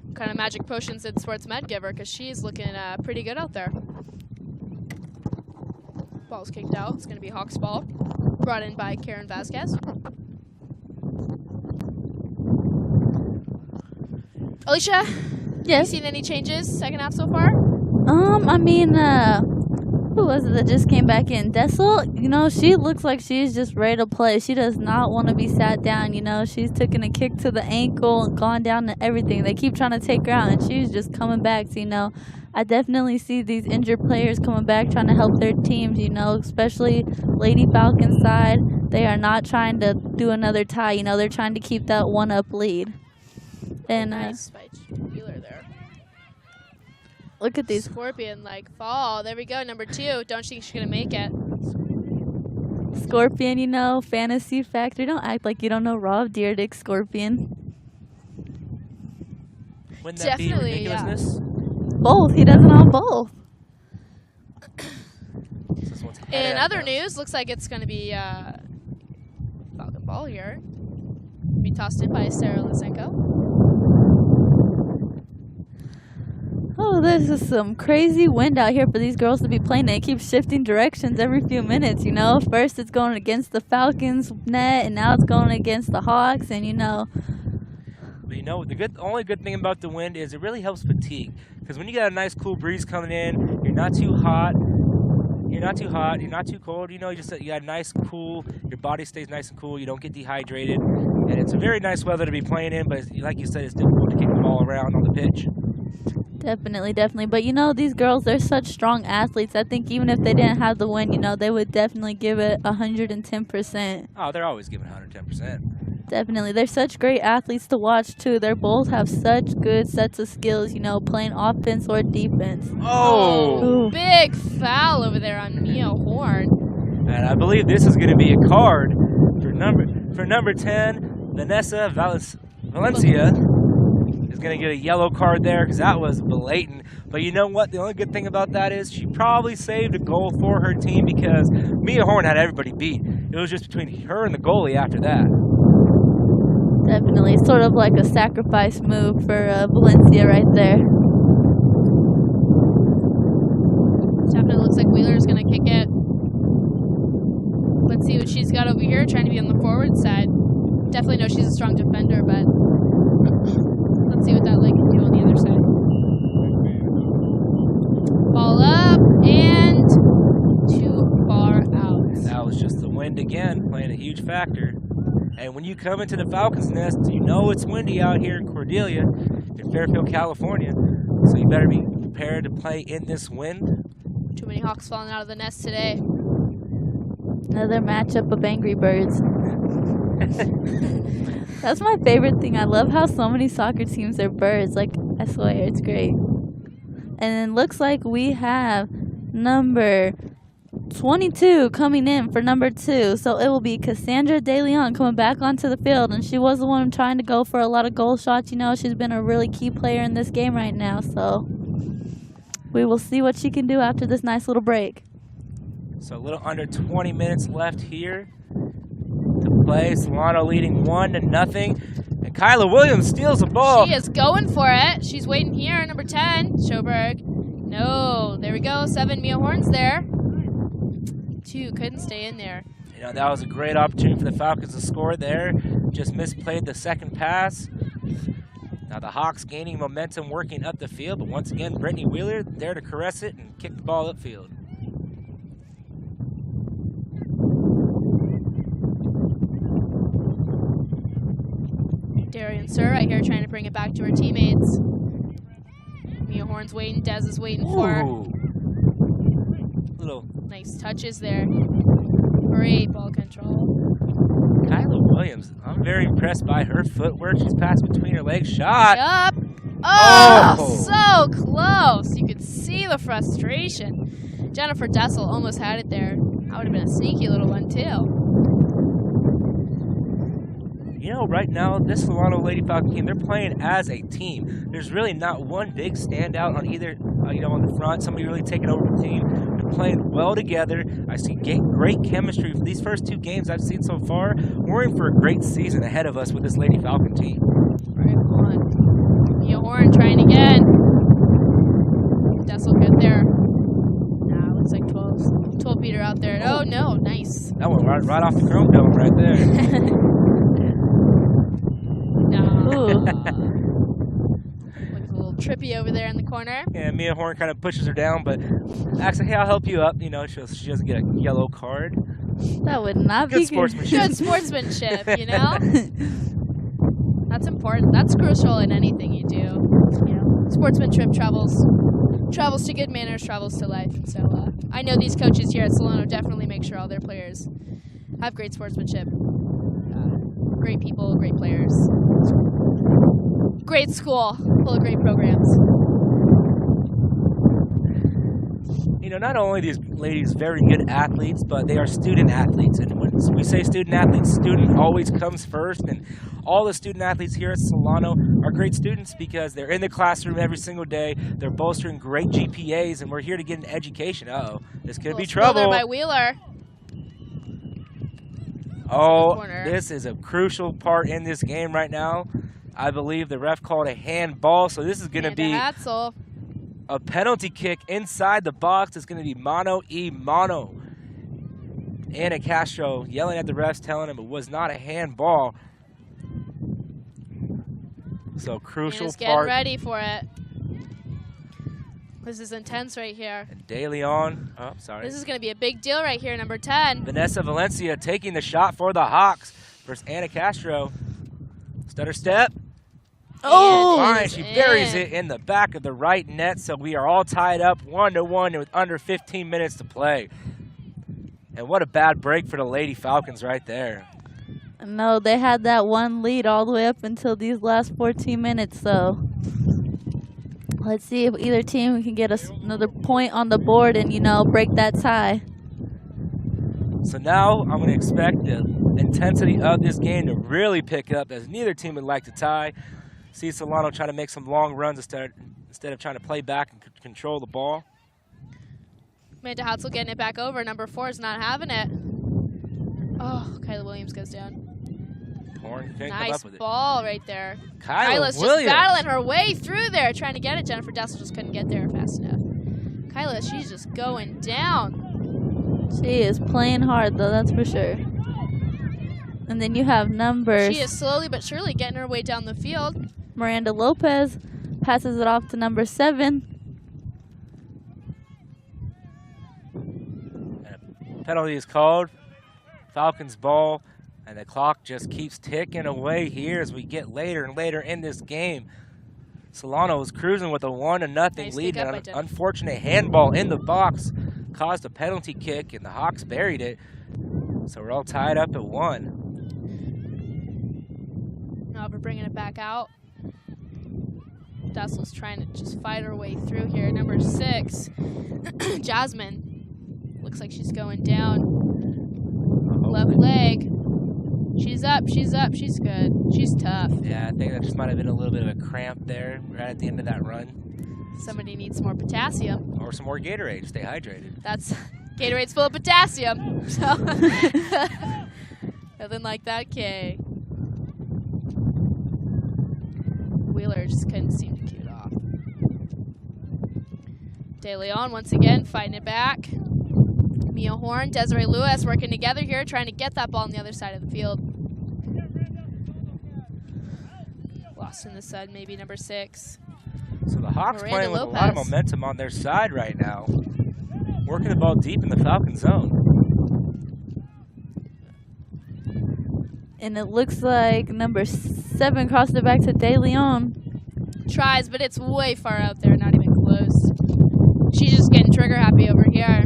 What kind of magic potions did Sports Med give her? Because she's looking pretty good out there. Ball's kicked out. It's going to be Hawks ball. Brought in by Karen Vasquez. Alicia, Yes. have you seen any changes second half so far? I mean, who was it that just came back in? Dessel, you know, she looks like she's just ready to play. She does not want to be sat down, you know. She's taken a kick to the ankle and gone down to everything. They keep trying to take her out, and she's just coming back. So, you know, I definitely see these injured players coming back trying to help their teams, you know, especially Lady Falcons side. They are not trying to do another tie, you know. They're trying to keep that 1-up lead. And Nice by Wheeler there. look at these. Scorpion like fall. There we go, number 2. Don't think she's going to make it. Scorpion, you know, fantasy factor. Don't act like you don't know Rob Deerdick Scorpion. Wouldn't that be Definitely, yeah. ridiculousness? Both. He does it on both. This one's In head out other bounds. news, looks like it's going to be Falcon ball here. Be tossed in by Sarah Lysenko. Oh, this is some crazy wind out here for these girls to be playing. It keeps shifting directions every few minutes, you know. First it's going against the Falcons net, and now it's going against the Hawks, and, you know. But you know, the only good thing about the wind is it really helps fatigue. Because when you got a nice cool breeze coming in, you're not too hot, you're not too hot, you're not too cold. You know, you got nice, cool. Your body stays nice and cool. You don't get dehydrated, and it's a very nice weather to be playing in. But like you said, it's difficult to kick the ball around on the pitch. Definitely, definitely. But, you know, these girls, they're such strong athletes. I think even if they didn't have the win, you know, they would definitely give it 110%. Oh, they're always giving 110%. Definitely. They're such great athletes to watch, too. They both have such good sets of skills, you know, playing offense or defense. Oh! Ooh. Big foul over there on Mia Horn. And I believe this is going to be a card for number 10, Vanessa Valencia. Is going to get a yellow card there because that was blatant. But you know what? The only good thing about that is she probably saved a goal for her team because Mia Horn had everybody beat. It was just between her and the goalie after that. Definitely. Sort of like a sacrifice move for Valencia right there. Definitely looks like Wheeler's going to kick it. Let's see what she's got over here, trying to be on the forward side. Definitely know she's a strong defender, but let's see what that leg can do on the other side. Ball up and too far out. That was just the wind again, playing a huge factor. And when you come into the Falcons' nest, you know it's windy out here in Cordelia, in Fairfield, California. So you better be prepared to play in this wind. Too many Hawks falling out of the nest today. Another matchup of Angry Birds. That's my favorite thing. I love how so many soccer teams are birds. Like, I swear, it's great. And it looks like we have number 22 coming in for number 2. So it will be Cassandra De Leon coming back onto the field. And she was the one trying to go for a lot of goal shots. You know, she's been a really key player in this game right now. So we will see what she can do after this nice little break. So a little under 20 minutes left here to play. Solano leading 1-0. And Kyla Williams steals the ball. She is going for it. She's waiting here, number 10, Schoberg. No, there we go. 7, Mia Horn's there. 2 couldn't stay in there. You know, that was a great opportunity for the Falcons to score there. Just misplayed the second pass. Now the Hawks gaining momentum, working up the field. But once again, Brittany Wheeler there to caress it and kick the ball upfield. Darian Sir right here trying to bring it back to her teammates. Mia Horn's waiting. Dez is waiting for her. Little nice touches there. Great ball control. Kyla Williams, I'm very impressed by her footwork. She's passed between her legs. Shot. Up. Oh, so close. You could see the frustration. Jennifer Dessel almost had it there. That would have been a sneaky little one, too. You know, right now, this Solano Lady Falcon team, they're playing as a team. There's really not one big standout on either, on the front, somebody really taking over the team. They're playing well together. I see great chemistry. For these first 2 games I've seen so far, we're in for a great season ahead of us with this Lady Falcon team. Right on. Mia Horn trying again. Dessel good there. Nah, looks like 12 feet are out there. Oh, no, nice. That went right off the chrome dome right there. Looks a little trippy over there in the corner. Yeah, Mia Horn kind of pushes her down, but actually, hey, I'll help you up. You know, she doesn't get a yellow card. That would not Good be sportsmanship. Good sportsmanship, you know? That's important. That's crucial in anything you do. You know, sportsmanship travels to good manners, travels to life. And so I know these coaches here at Solano definitely make sure all their players have great sportsmanship. Great people, great players. Great school, full of great programs. You know, not only are these ladies very good athletes, but they are student athletes. And when we say student athletes, student always comes first. And all the student athletes here at Solano are great students because they're in the classroom every single day. They're bolstering great GPAs, and we're here to get an education. Uh-oh, this could be trouble. There by Wheeler. Oh, this is a crucial part in this game right now. I believe the ref called a handball, so this is going to be Hatzel. a penalty kick inside the box. It's going to be mano y mano. Anna Castro yelling at the refs, telling him it was not a handball. So crucial Just getting part. ready for it. This is intense right here. And De Leon, oh, sorry. This is going to be a big deal right here, number 10. Vanessa Valencia taking the shot for the Hawks versus Anna Castro. Stutter step. Oh! Fine, she buries it in the back of the right net, so we are all tied up 1-1 with under 15 minutes to play. And what a bad break for the Lady Falcons right there. No, they had that one lead all the way up until these last 14 minutes, so let's see if either team can get us another point on the board and, you know, break that tie. So now I'm going to expect the intensity of this game to really pick up, as neither team would like to tie. See Solano trying to make some long runs instead of trying to play back and control the ball. Amanda Hatzel getting it back over. Number 4 is not having it. Oh, Kyla Williams goes down. Horn couldn't come Nice up with it. ball right there. Kyla's Kyla's just battling her way through there, trying to get it. Jennifer Dessel just couldn't get there fast enough. Kyla, she's just going down. She is playing hard, though, that's for sure. And then you have numbers. She is slowly but surely getting her way down the field. Miranda Lopez passes it off to number 7. And a penalty is called. Falcons ball, and the clock just keeps ticking away here as we get later and later in this game. Solano was cruising with a 1-0 Nice lead, pick up and by an Jennifer. unfortunate handball in the box caused a penalty kick, and the Hawks buried it. So we're all tied up at 1. Now we're bringing it back out. Dessel's trying to just fight her way through here. Number 6, Jasmine. Looks like she's going down. Left leg. She's up, she's good. She's tough. Yeah, I think that just might have been a little bit of a cramp there right at the end of that run. Somebody needs more potassium. Or some more Gatorade, stay hydrated. That's Gatorade's full of potassium. So nothing like that, Kay. Wheeler just couldn't seem to cue it off. De Leon once again fighting it back. Mia Horn, Desiree Lewis working together here, trying to get that ball on the other side of the field. Lost in the sun, maybe number 6. So the Hawks Miranda playing with a lot of Lopez. momentum on their side right now. Working the ball deep in the Falcon zone. And it looks like number 7 crossed it back to De Leon. Tries, but it's way far out there, not even close. She's just getting trigger happy over here.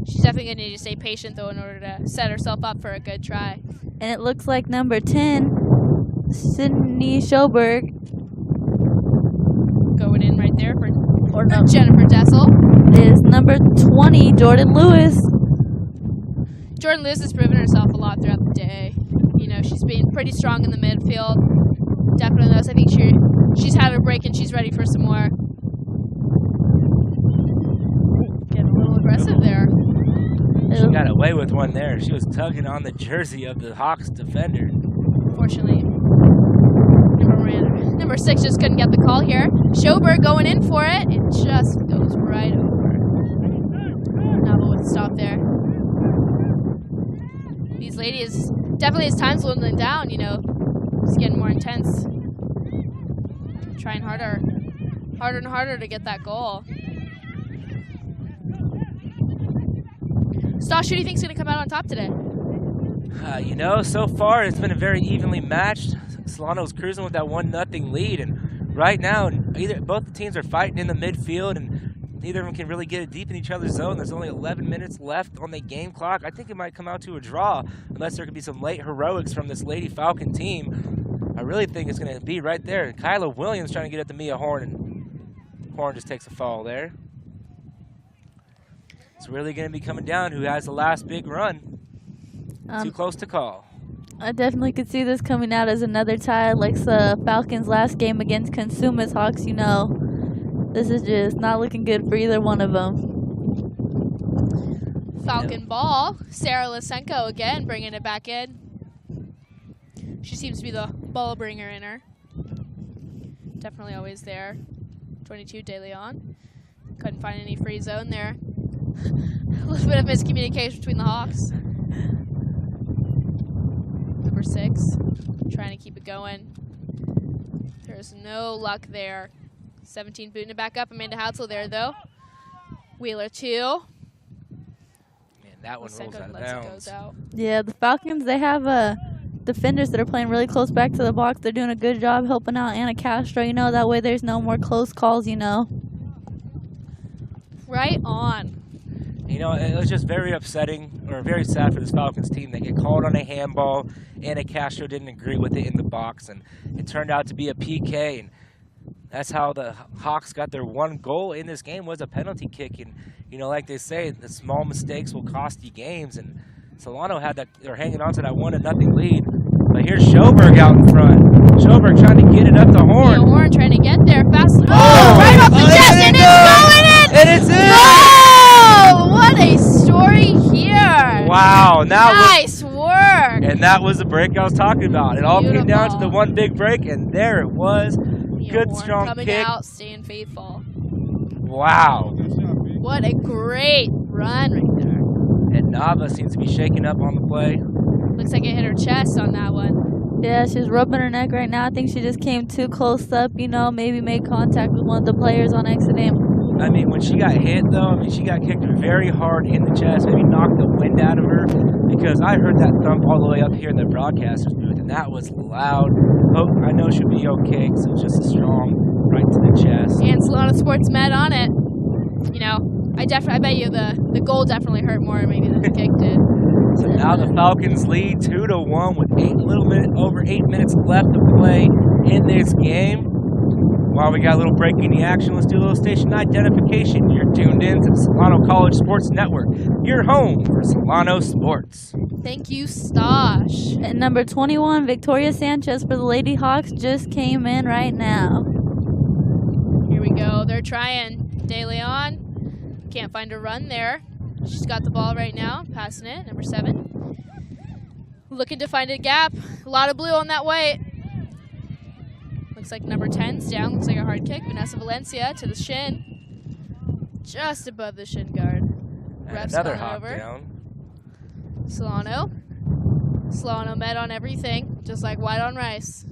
She's definitely going to need to stay patient, though, in order to set herself up for a good try. And it looks like number 10, Sydney Schoberg, Going in right there for or no, Jennifer Dessel. is number 20, Jordan Lewis. Jordan Lewis has proven herself a lot throughout the day. You know, she's been pretty strong in the midfield. Definitely knows. I think she's had her break and she's ready for some more. Getting a little aggressive there. She got away with one there. She was tugging on the jersey of the Hawks defender. Unfortunately, number 6 just couldn't get the call here. Schoberg going in for it. It just goes right over. Nava with a stop there. These ladies, definitely as time's dwindling down, you know, it's getting more intense. Trying harder and harder to get that goal. Stosh, who do you think is going to come out on top today? You know, so far it's been a very evenly matched. Solano's cruising with that 1-0 lead, and right now both the teams are fighting in the midfield, and neither of them can really get it deep in each other's zone. There's only 11 minutes left on the game clock. I think it might come out to a draw unless there could be some late heroics from this Lady Falcon team. I really think it's going to be right there. Kyla Williams trying to get at the Mia Horn, and Horn just takes a fall there. It's really going to be coming down who has the last big run. Too close to call. I definitely could see this coming out as another tie, like the Falcons' last game against Consumas Hawks. You know, this is just not looking good for either one of them. Falcon ball. Sarah Lysenko again bringing it back in. She seems to be the ball bringer in her. Definitely always there. 22, De Leon. Couldn't find any free zone there. A little bit of miscommunication between the Hawks. Number 6, trying to keep it going. There's no luck there. 17 booting it back up. Amanda Hatzel there, though. Wheeler 2. Man, that one rolls out of lets it bounds. goes out. Yeah, the Falcons, they have defenders that are playing really close back to the box. They're doing a good job helping out Anna Castro, you know, that way there's no more close calls, you know. Right on. You know, it was just very upsetting, or very sad for this Falcons team. They get called on a handball, and Castro didn't agree with it in the box, and it turned out to be a PK, and that's how the Hawks got their one goal in this game, was a penalty kick. And, you know, like they say, the small mistakes will cost you games, and Solano had that, they're hanging on to that 1-0 lead. But here's Schoberg out in front. Schoberg trying to get it up the horn. Yeah, Horn trying to get there fast. Oh, right off the chest, and it's going in! And it's in! Oh, what a story here! Wow, Nice work! and that was the break I was talking about. It all came down to the Beautiful. one big break, and there it was. Yeah, Good, Horn strong coming kick. out, staying faithful. Wow. What a great run right there. And Nava seems to be shaking up on the play. Looks like it hit her chest on that one. Yeah, she's rubbing her neck right now. I think she just came too close up, you know, maybe made contact with one of the players on accident. I mean, when she got hit, though, she got kicked very hard in the chest, maybe knocked the wind out of her, because I heard that thump all the way up here in the broadcaster's booth, and that was loud. I know she'll be okay, because it was just a strong right to the chest. And Solano Sports Med on it. You know, I bet you the goal definitely hurt more maybe than the kick did. So now the Falcons lead 2-1 with over 8 minutes left to play in this game. While we got a little break in the action, let's do a little station identification. You're tuned in to the Solano College Sports Network, your home for Solano Sports. Thank you, Stosh. And number 21, Victoria Sanchez for the Lady Hawks just came in right now. Here we go. They're trying. De Leon can't find a run there. She's got the ball right now, passing it. Number 7. Looking to find a gap. A lot of blue on that white. Looks like number 10's down. Looks like a hard kick. Vanessa Valencia to the shin. Just above the shin guard. And Ref's another calling hop over. down. Solano. Solano met on everything, just like white on rice.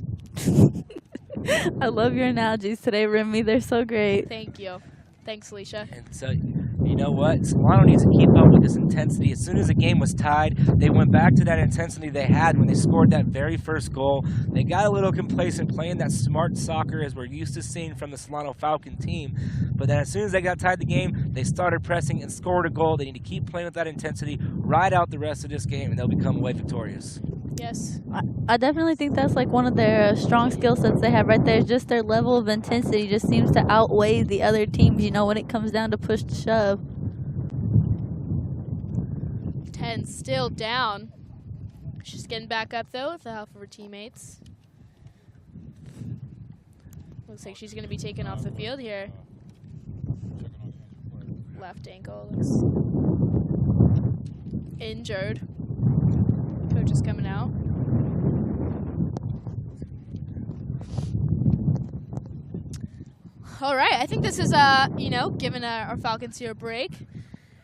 I love your analogies today, Remy. They're so great. Thank you. Thanks, Alicia. And so, you know what? Solano needs to keep up with this intensity. As soon as the game was tied, they went back to that intensity they had when they scored that very first goal. They got a little complacent playing that smart soccer as we're used to seeing from the Solano Falcon team. But then as soon as they got tied the game, they started pressing and scored a goal. They need to keep playing with that intensity, ride out the rest of this game, and they'll become away victorious. Yes. I definitely think that's like one of their strong skill sets they have right there. Just their level of intensity just seems to outweigh the other teams, you know, when it comes down to push to shove. 10 still down. She's getting back up, though, with the help of her teammates. Looks like she's going to be taken off the field here. Left ankle looks injured. Coach is coming out. All right, I think this is, you know, giving our Falcons here a break.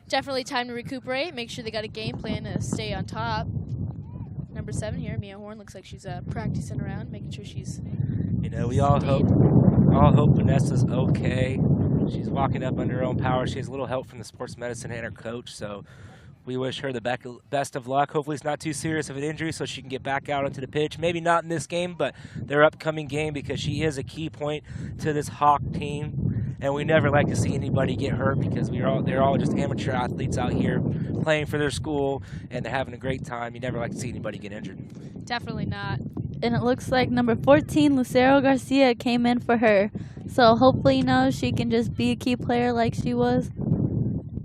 Definitely time to recuperate. Make sure they got a game plan to stay on top. Number 7 here, Mia Horn, looks like she's practicing around, making sure she's. You know, we all hope Vanessa's okay. She's walking up under her own power. She has a little help from the sports medicine and her coach, so we wish her the best of luck. Hopefully it's not too serious of an injury so she can get back out onto the pitch. Maybe not in this game, but their upcoming game, because she is a key point to this Hawk team. And we never like to see anybody get hurt, because they're all just amateur athletes out here playing for their school, and they're having a great time. You never like to see anybody get injured. Definitely not. And it looks like number 14, Lucero Garcia, came in for her. So hopefully, you know, she can just be a key player like she was.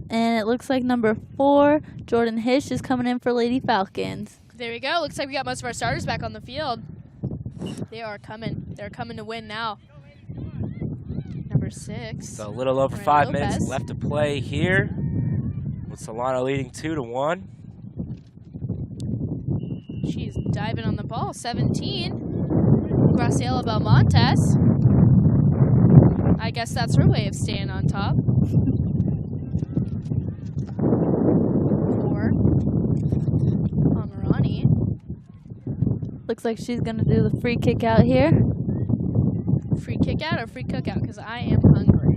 And it looks like number 4, Jordan Hish, is coming in for Lady Falcons. There we go. Looks like we got most of our starters back on the field. They are coming. They're coming to win now. Number 6. So a little over Miranda 5 Lopez. minutes left to play here, with Solano leading 2-1. She's diving on the ball. 17. Graciela Belmontes. I guess that's her way of staying on top. 4. Amarani. Looks like she's going to do the free kick out here. Free kick out or free cook out? Because I am hungry.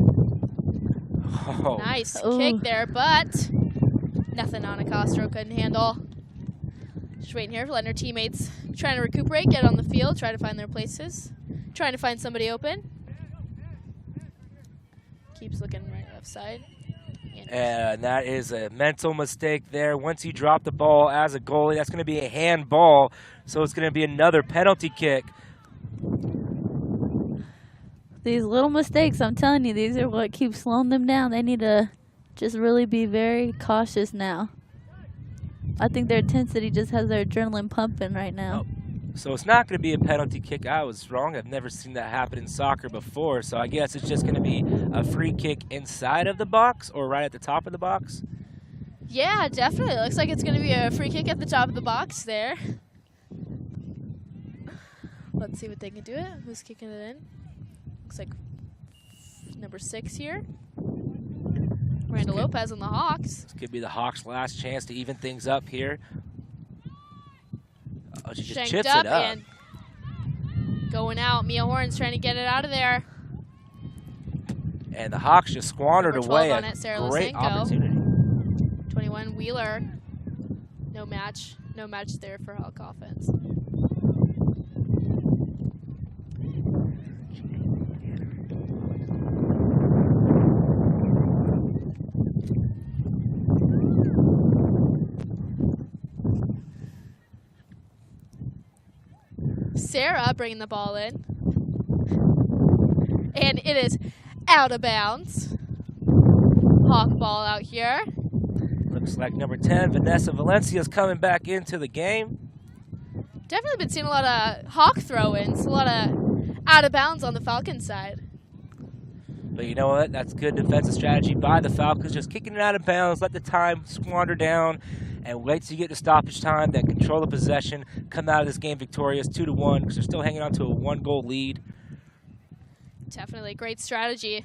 Oh. Nice Ooh. kick there, but nothing Anna Castro couldn't handle. Just waiting here for letting her teammates trying to recuperate, get on the field, try to find their places, trying to find somebody open. Keeps looking right left side. And that is a mental mistake there. Once you drop the ball as a goalie, that's going to be a handball. So it's going to be another penalty kick. These little mistakes, I'm telling you, these are what keeps slowing them down. They need to just really be very cautious now. I think their intensity just has their adrenaline pumping right now. Oh. So it's not going to be a penalty kick. I was wrong. I've never seen that happen in soccer before. So I guess it's just going to be a free kick inside of the box or right at the top of the box. Yeah, definitely. Looks like it's going to be a free kick at the top of the box there. Let's see what they can do it. Who's kicking it in? Looks like number 6 here. Miranda Lopez on the Hawks. This could be the Hawks' last chance to even things up here. Oh, she just chips it up. And going out. Mia Horns trying to get it out of there. And the Hawks just squandered away a great opportunity. 21 Wheeler. No match. No match there for Hawk offense. Sarah bringing the ball in. And it is out of bounds. Hawk ball out here. Looks like number 10, Vanessa Valencia, is coming back into the game. Definitely been seeing a lot of Hawk throw-ins, a lot of out of bounds on the Falcons side. But you know what? That's good defensive strategy by the Falcons. Just kicking it out of bounds, let the time squander down, and wait till you get to stoppage time, then control the possession, come out of this game victorious 2-1 because they're still hanging on to a 1-goal lead. Definitely great strategy.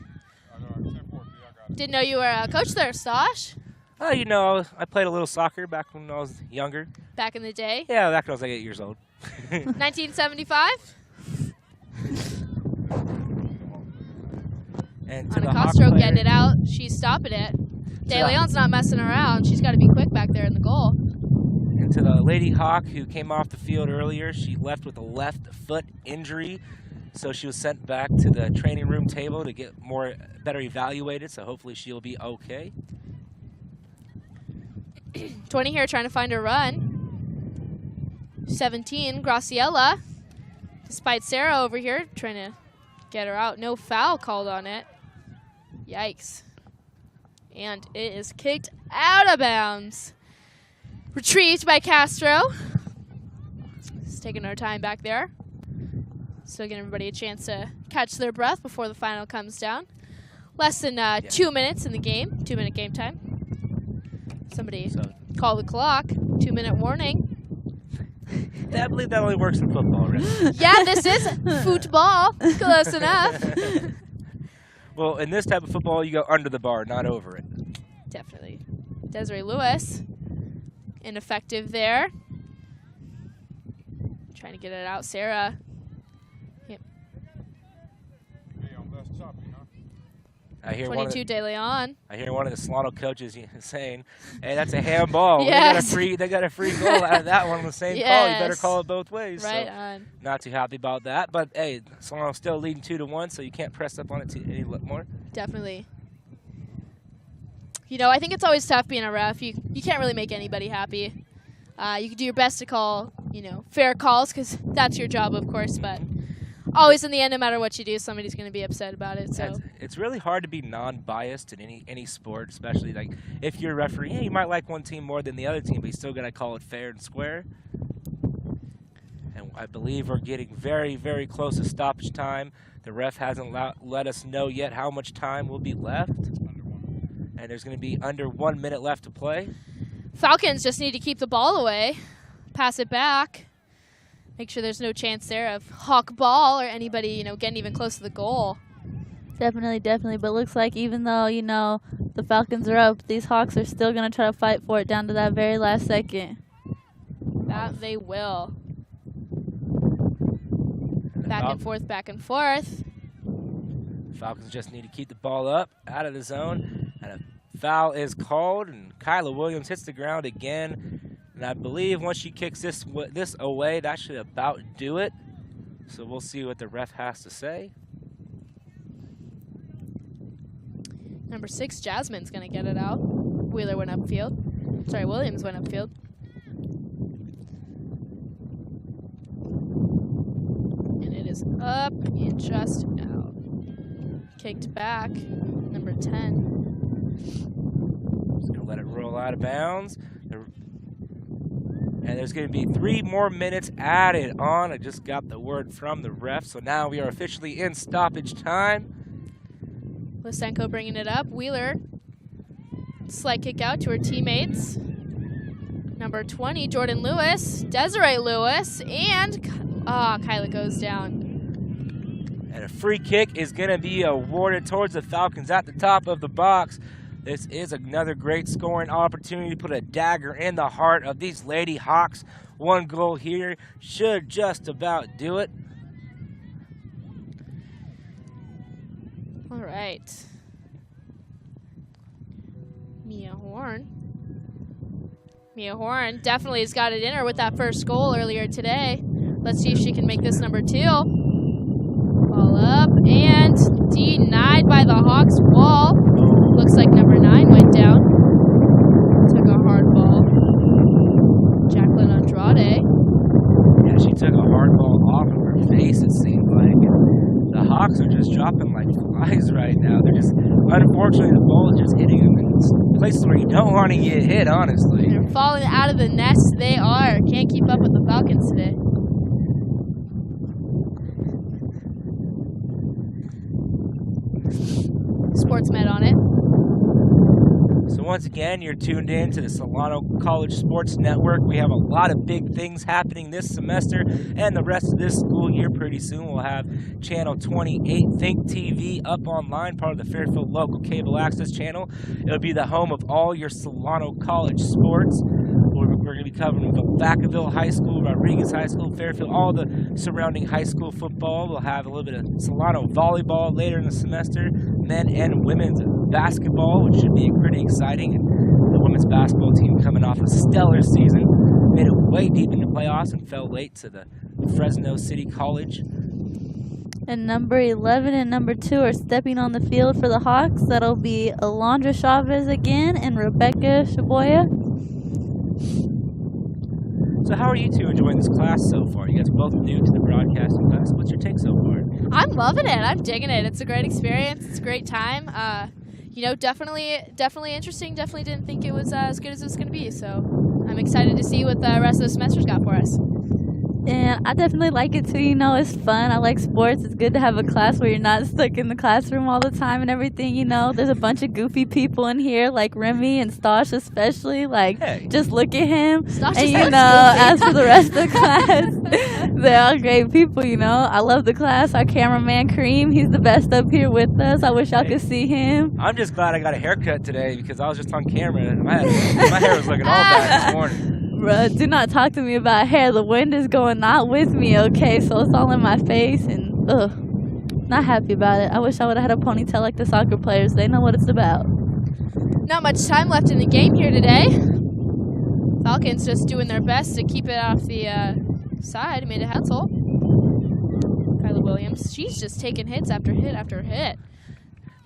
Didn't know you were a coach there, Stosh. Oh, you know, I played a little soccer back when I was younger. Back in the day? Yeah, back when I was like 8 years old. 1975? And to Anna the Hawk Castro player, getting it out. She's stopping it. De Leon's not messing around. She's got to be quick back there in the goal. And to the Lady Hawk who came off the field earlier, she left with a left foot injury. So she was sent back to the training room table to get better evaluated. So hopefully she'll be okay. 20 here trying to find a run. 17, Graciela. Despite Sarah over here trying to get her out. No foul called on it. Yikes. And it is kicked out of bounds. Retrieved by Castro. Just taking our time back there. Still giving everybody a chance to catch their breath before the final comes down. Less than 2 minutes in the game. 2-minute game time. Somebody call the clock. 2-minute warning. I believe that only works in football, right? Yeah, this is football. Close enough. Well, in this type of football, you go under the bar, not over it. Definitely. Desiree Lewis. Ineffective there. Trying to get it out. Sarah. Yep. I hear 22 De Leon. I hear one of the Solano coaches saying, "Hey, that's a handball. Yes. They got a free goal out of that one on the same call. You better call it both ways." Right so, on. not too happy about that, but hey, Solano's still leading 2-1, so you can't press up on it any more. Definitely. You know, I think it's always tough being a ref. You can't really make anybody happy. You can do your best to call, fair calls because that's your job, of course, but always in the end, no matter what you do, somebody's going to be upset about it. So it's really hard to be non-biased in any sport, especially like if you're a referee. Yeah, you might like one team more than the other team, but you still got to call it fair and square. And I believe we're getting very, very close to stoppage time. The ref hasn't let us know yet how much time will be left. And there's going to be under 1 minute left to play. Falcons just need to keep the ball away, pass it back. Make sure there's no chance there of Hawk ball or anybody, getting even close to the goal. Definitely. But looks like even though, the Falcons are up, these Hawks are still going to try to fight for it down to that very last second. That they will. Back and forth. Falcons just need to keep the ball up, out of the zone. And a foul is called, and Kyla Williams hits the ground again. And I believe once she kicks this away, that should about do it. So we'll see what the ref has to say. Number 6, Jasmine's going to get it out. Wheeler went upfield. Sorry, Williams went upfield. And it is up and just out. Kicked back. Number 10. Just going to let it roll out of bounds. And there's going to be 3 more minutes added on. I just got the word from the ref. So now we are officially in stoppage time. Lysenko bringing it up. Wheeler. Slight kick out to her teammates. Number 20, Jordan Lewis. Desiree Lewis. And Kyla goes down. And a free kick is going to be awarded towards the Falcons at the top of the box. This is another great scoring opportunity to put a dagger in the heart of these Lady Hawks. 1 goal here should just about do it. All right. Mia Horn definitely has got it in her with that first goal earlier today. Let's see if she can make this number 2. Ball up and denied by the Hawks wall. Looks like number 9 went down. Took a hard ball. Jacqueline Andrade. Yeah, she took a hard ball off of her face, it seemed like. And the Hawks are just dropping like flies right now. They're just, unfortunately, the ball is just hitting them in places where you don't want to get hit, honestly. They're falling out of the nest. They are. Can't keep up with the Falcons today. Sportsmed on it. So once again, you're tuned in to the Solano College Sports Network. We have a lot of big things happening this semester and the rest of this school year. Pretty soon we'll have Channel 28 Think TV up online, part of the Fairfield Local Cable Access Channel. It'll be the home of all your Solano College sports. We're going to be covering Vacaville High School, Rodriguez High School, Fairfield, all the surrounding high school football. We'll have a little bit of Solano volleyball later in the semester, men and women's basketball, which should be pretty exciting. And the women's basketball team coming off a stellar season, made it way deep in the playoffs and fell late to the Fresno City College. And number 11 and number 2 are stepping on the field for the Hawks. That'll be Alondra Chavez again and Rebecca Shaboya. So how are you two enjoying this class so far? You guys are both new to the broadcasting class. What's your take so far? I'm loving it. I'm digging it. It's a great experience. It's a great time. You know, definitely interesting. Definitely didn't think it was as good as it's going to be. So I'm excited to see what the rest of the semester's got for us. And I definitely like it too. You know, it's fun. I like sports. It's good to have a class where you're not stuck in the classroom all the time and everything. You know, there's a bunch of goofy people in here, like Remy and Stosh especially. Like, Hey. just look at him. Stosh And is you so know, goofy. as for the rest of the class, they're all great people. You know, I love the class. Our cameraman Kareem, he's the best up here with us. I wish y'all could see him. I'm just glad I got a haircut today because I was just on camera and my hair was looking all bad this morning. Bruh, do not talk to me about hair. The wind is going not with me, okay? So it's all in my face, and ugh, not happy about it. I wish I would have had a ponytail like the soccer players. They know what it's about. Not much time left in the game here today. Falcons just doing their best to keep it off the side. Made a Hetzel. Kyla Williams. She's just taking hits after hit after hit.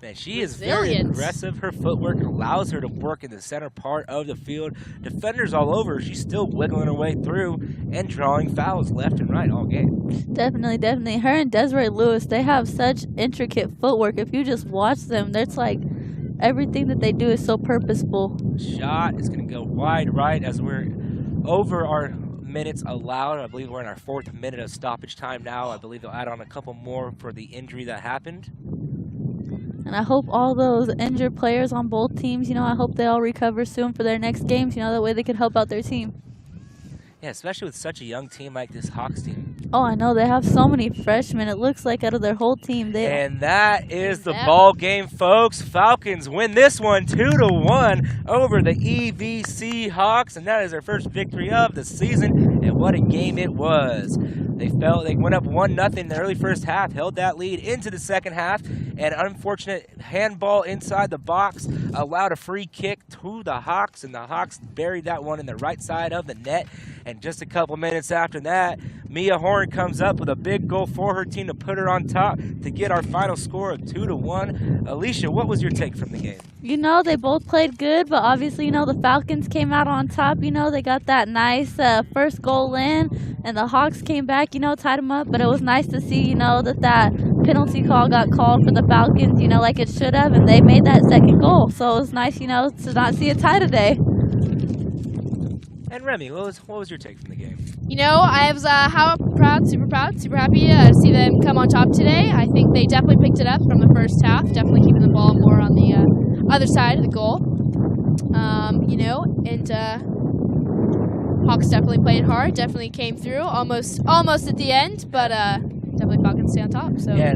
Man, she is very Resilience. aggressive. Her footwork allows her to work in the center part of the field. Defenders all over. She's still wiggling her way through and drawing fouls left and right all game. Definitely, definitely. Her and Desiree Lewis, they have such intricate footwork. If you just watch them, it's like everything that they do is so purposeful. Shot is going to go wide right as we're over our minutes allowed. I believe we're in our 4th minute of stoppage time now. I believe they'll add on a couple more for the injury that happened. And I hope all those injured players on both teams, you know, I hope they all recover soon for their next games. You know, that way they can help out their team. Yeah, especially with such a young team like this Hawks team. Oh, I know. They have so many freshmen. It looks like out of their whole team. And that is the ball game, folks. Falcons win this one 2-1 over the EVC Hawks, and that is their first victory of the season. And what a game it was. They went up 1-0 in the early first half, held that lead into the second half, and an unfortunate handball inside the box allowed a free kick to the Hawks, and the Hawks buried that one in the right side of the net. And just a couple minutes after that, Mia Horn comes up with a big goal for her team to put her on top to get our final score of 2-1. Alicia, what was your take from the game? You know, they both played good, but obviously, you know, the Falcons came out on top. You know, they got that nice first goal in, and the Hawks came back, you know, tied them up. But it was nice to see, you know, that penalty call got called for the Falcons, you know, like it should have, and they made that second goal. So it was nice, you know, to not see a tie today. And Remy, what was your take from the game? You know, I was super proud, super happy to see them come on top today. I think they definitely picked it up from the first half, definitely keeping the ball more on the other side of the goal. You know, and Hawks definitely played hard, definitely came through, almost at the end, but definitely Falcons stay on top. So. Yeah,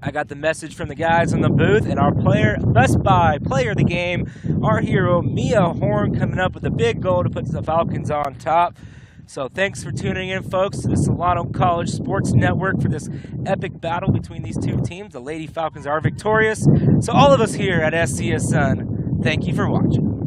I got the message from the guys in the booth, and our Best Buy player of the game, our hero, Mia Horn, coming up with a big goal to put the Falcons on top. So thanks for tuning in, folks, to the Solano College Sports Network for this epic battle between these two teams. The Lady Falcons are victorious. So all of us here at SCS Sun, thank you for watching.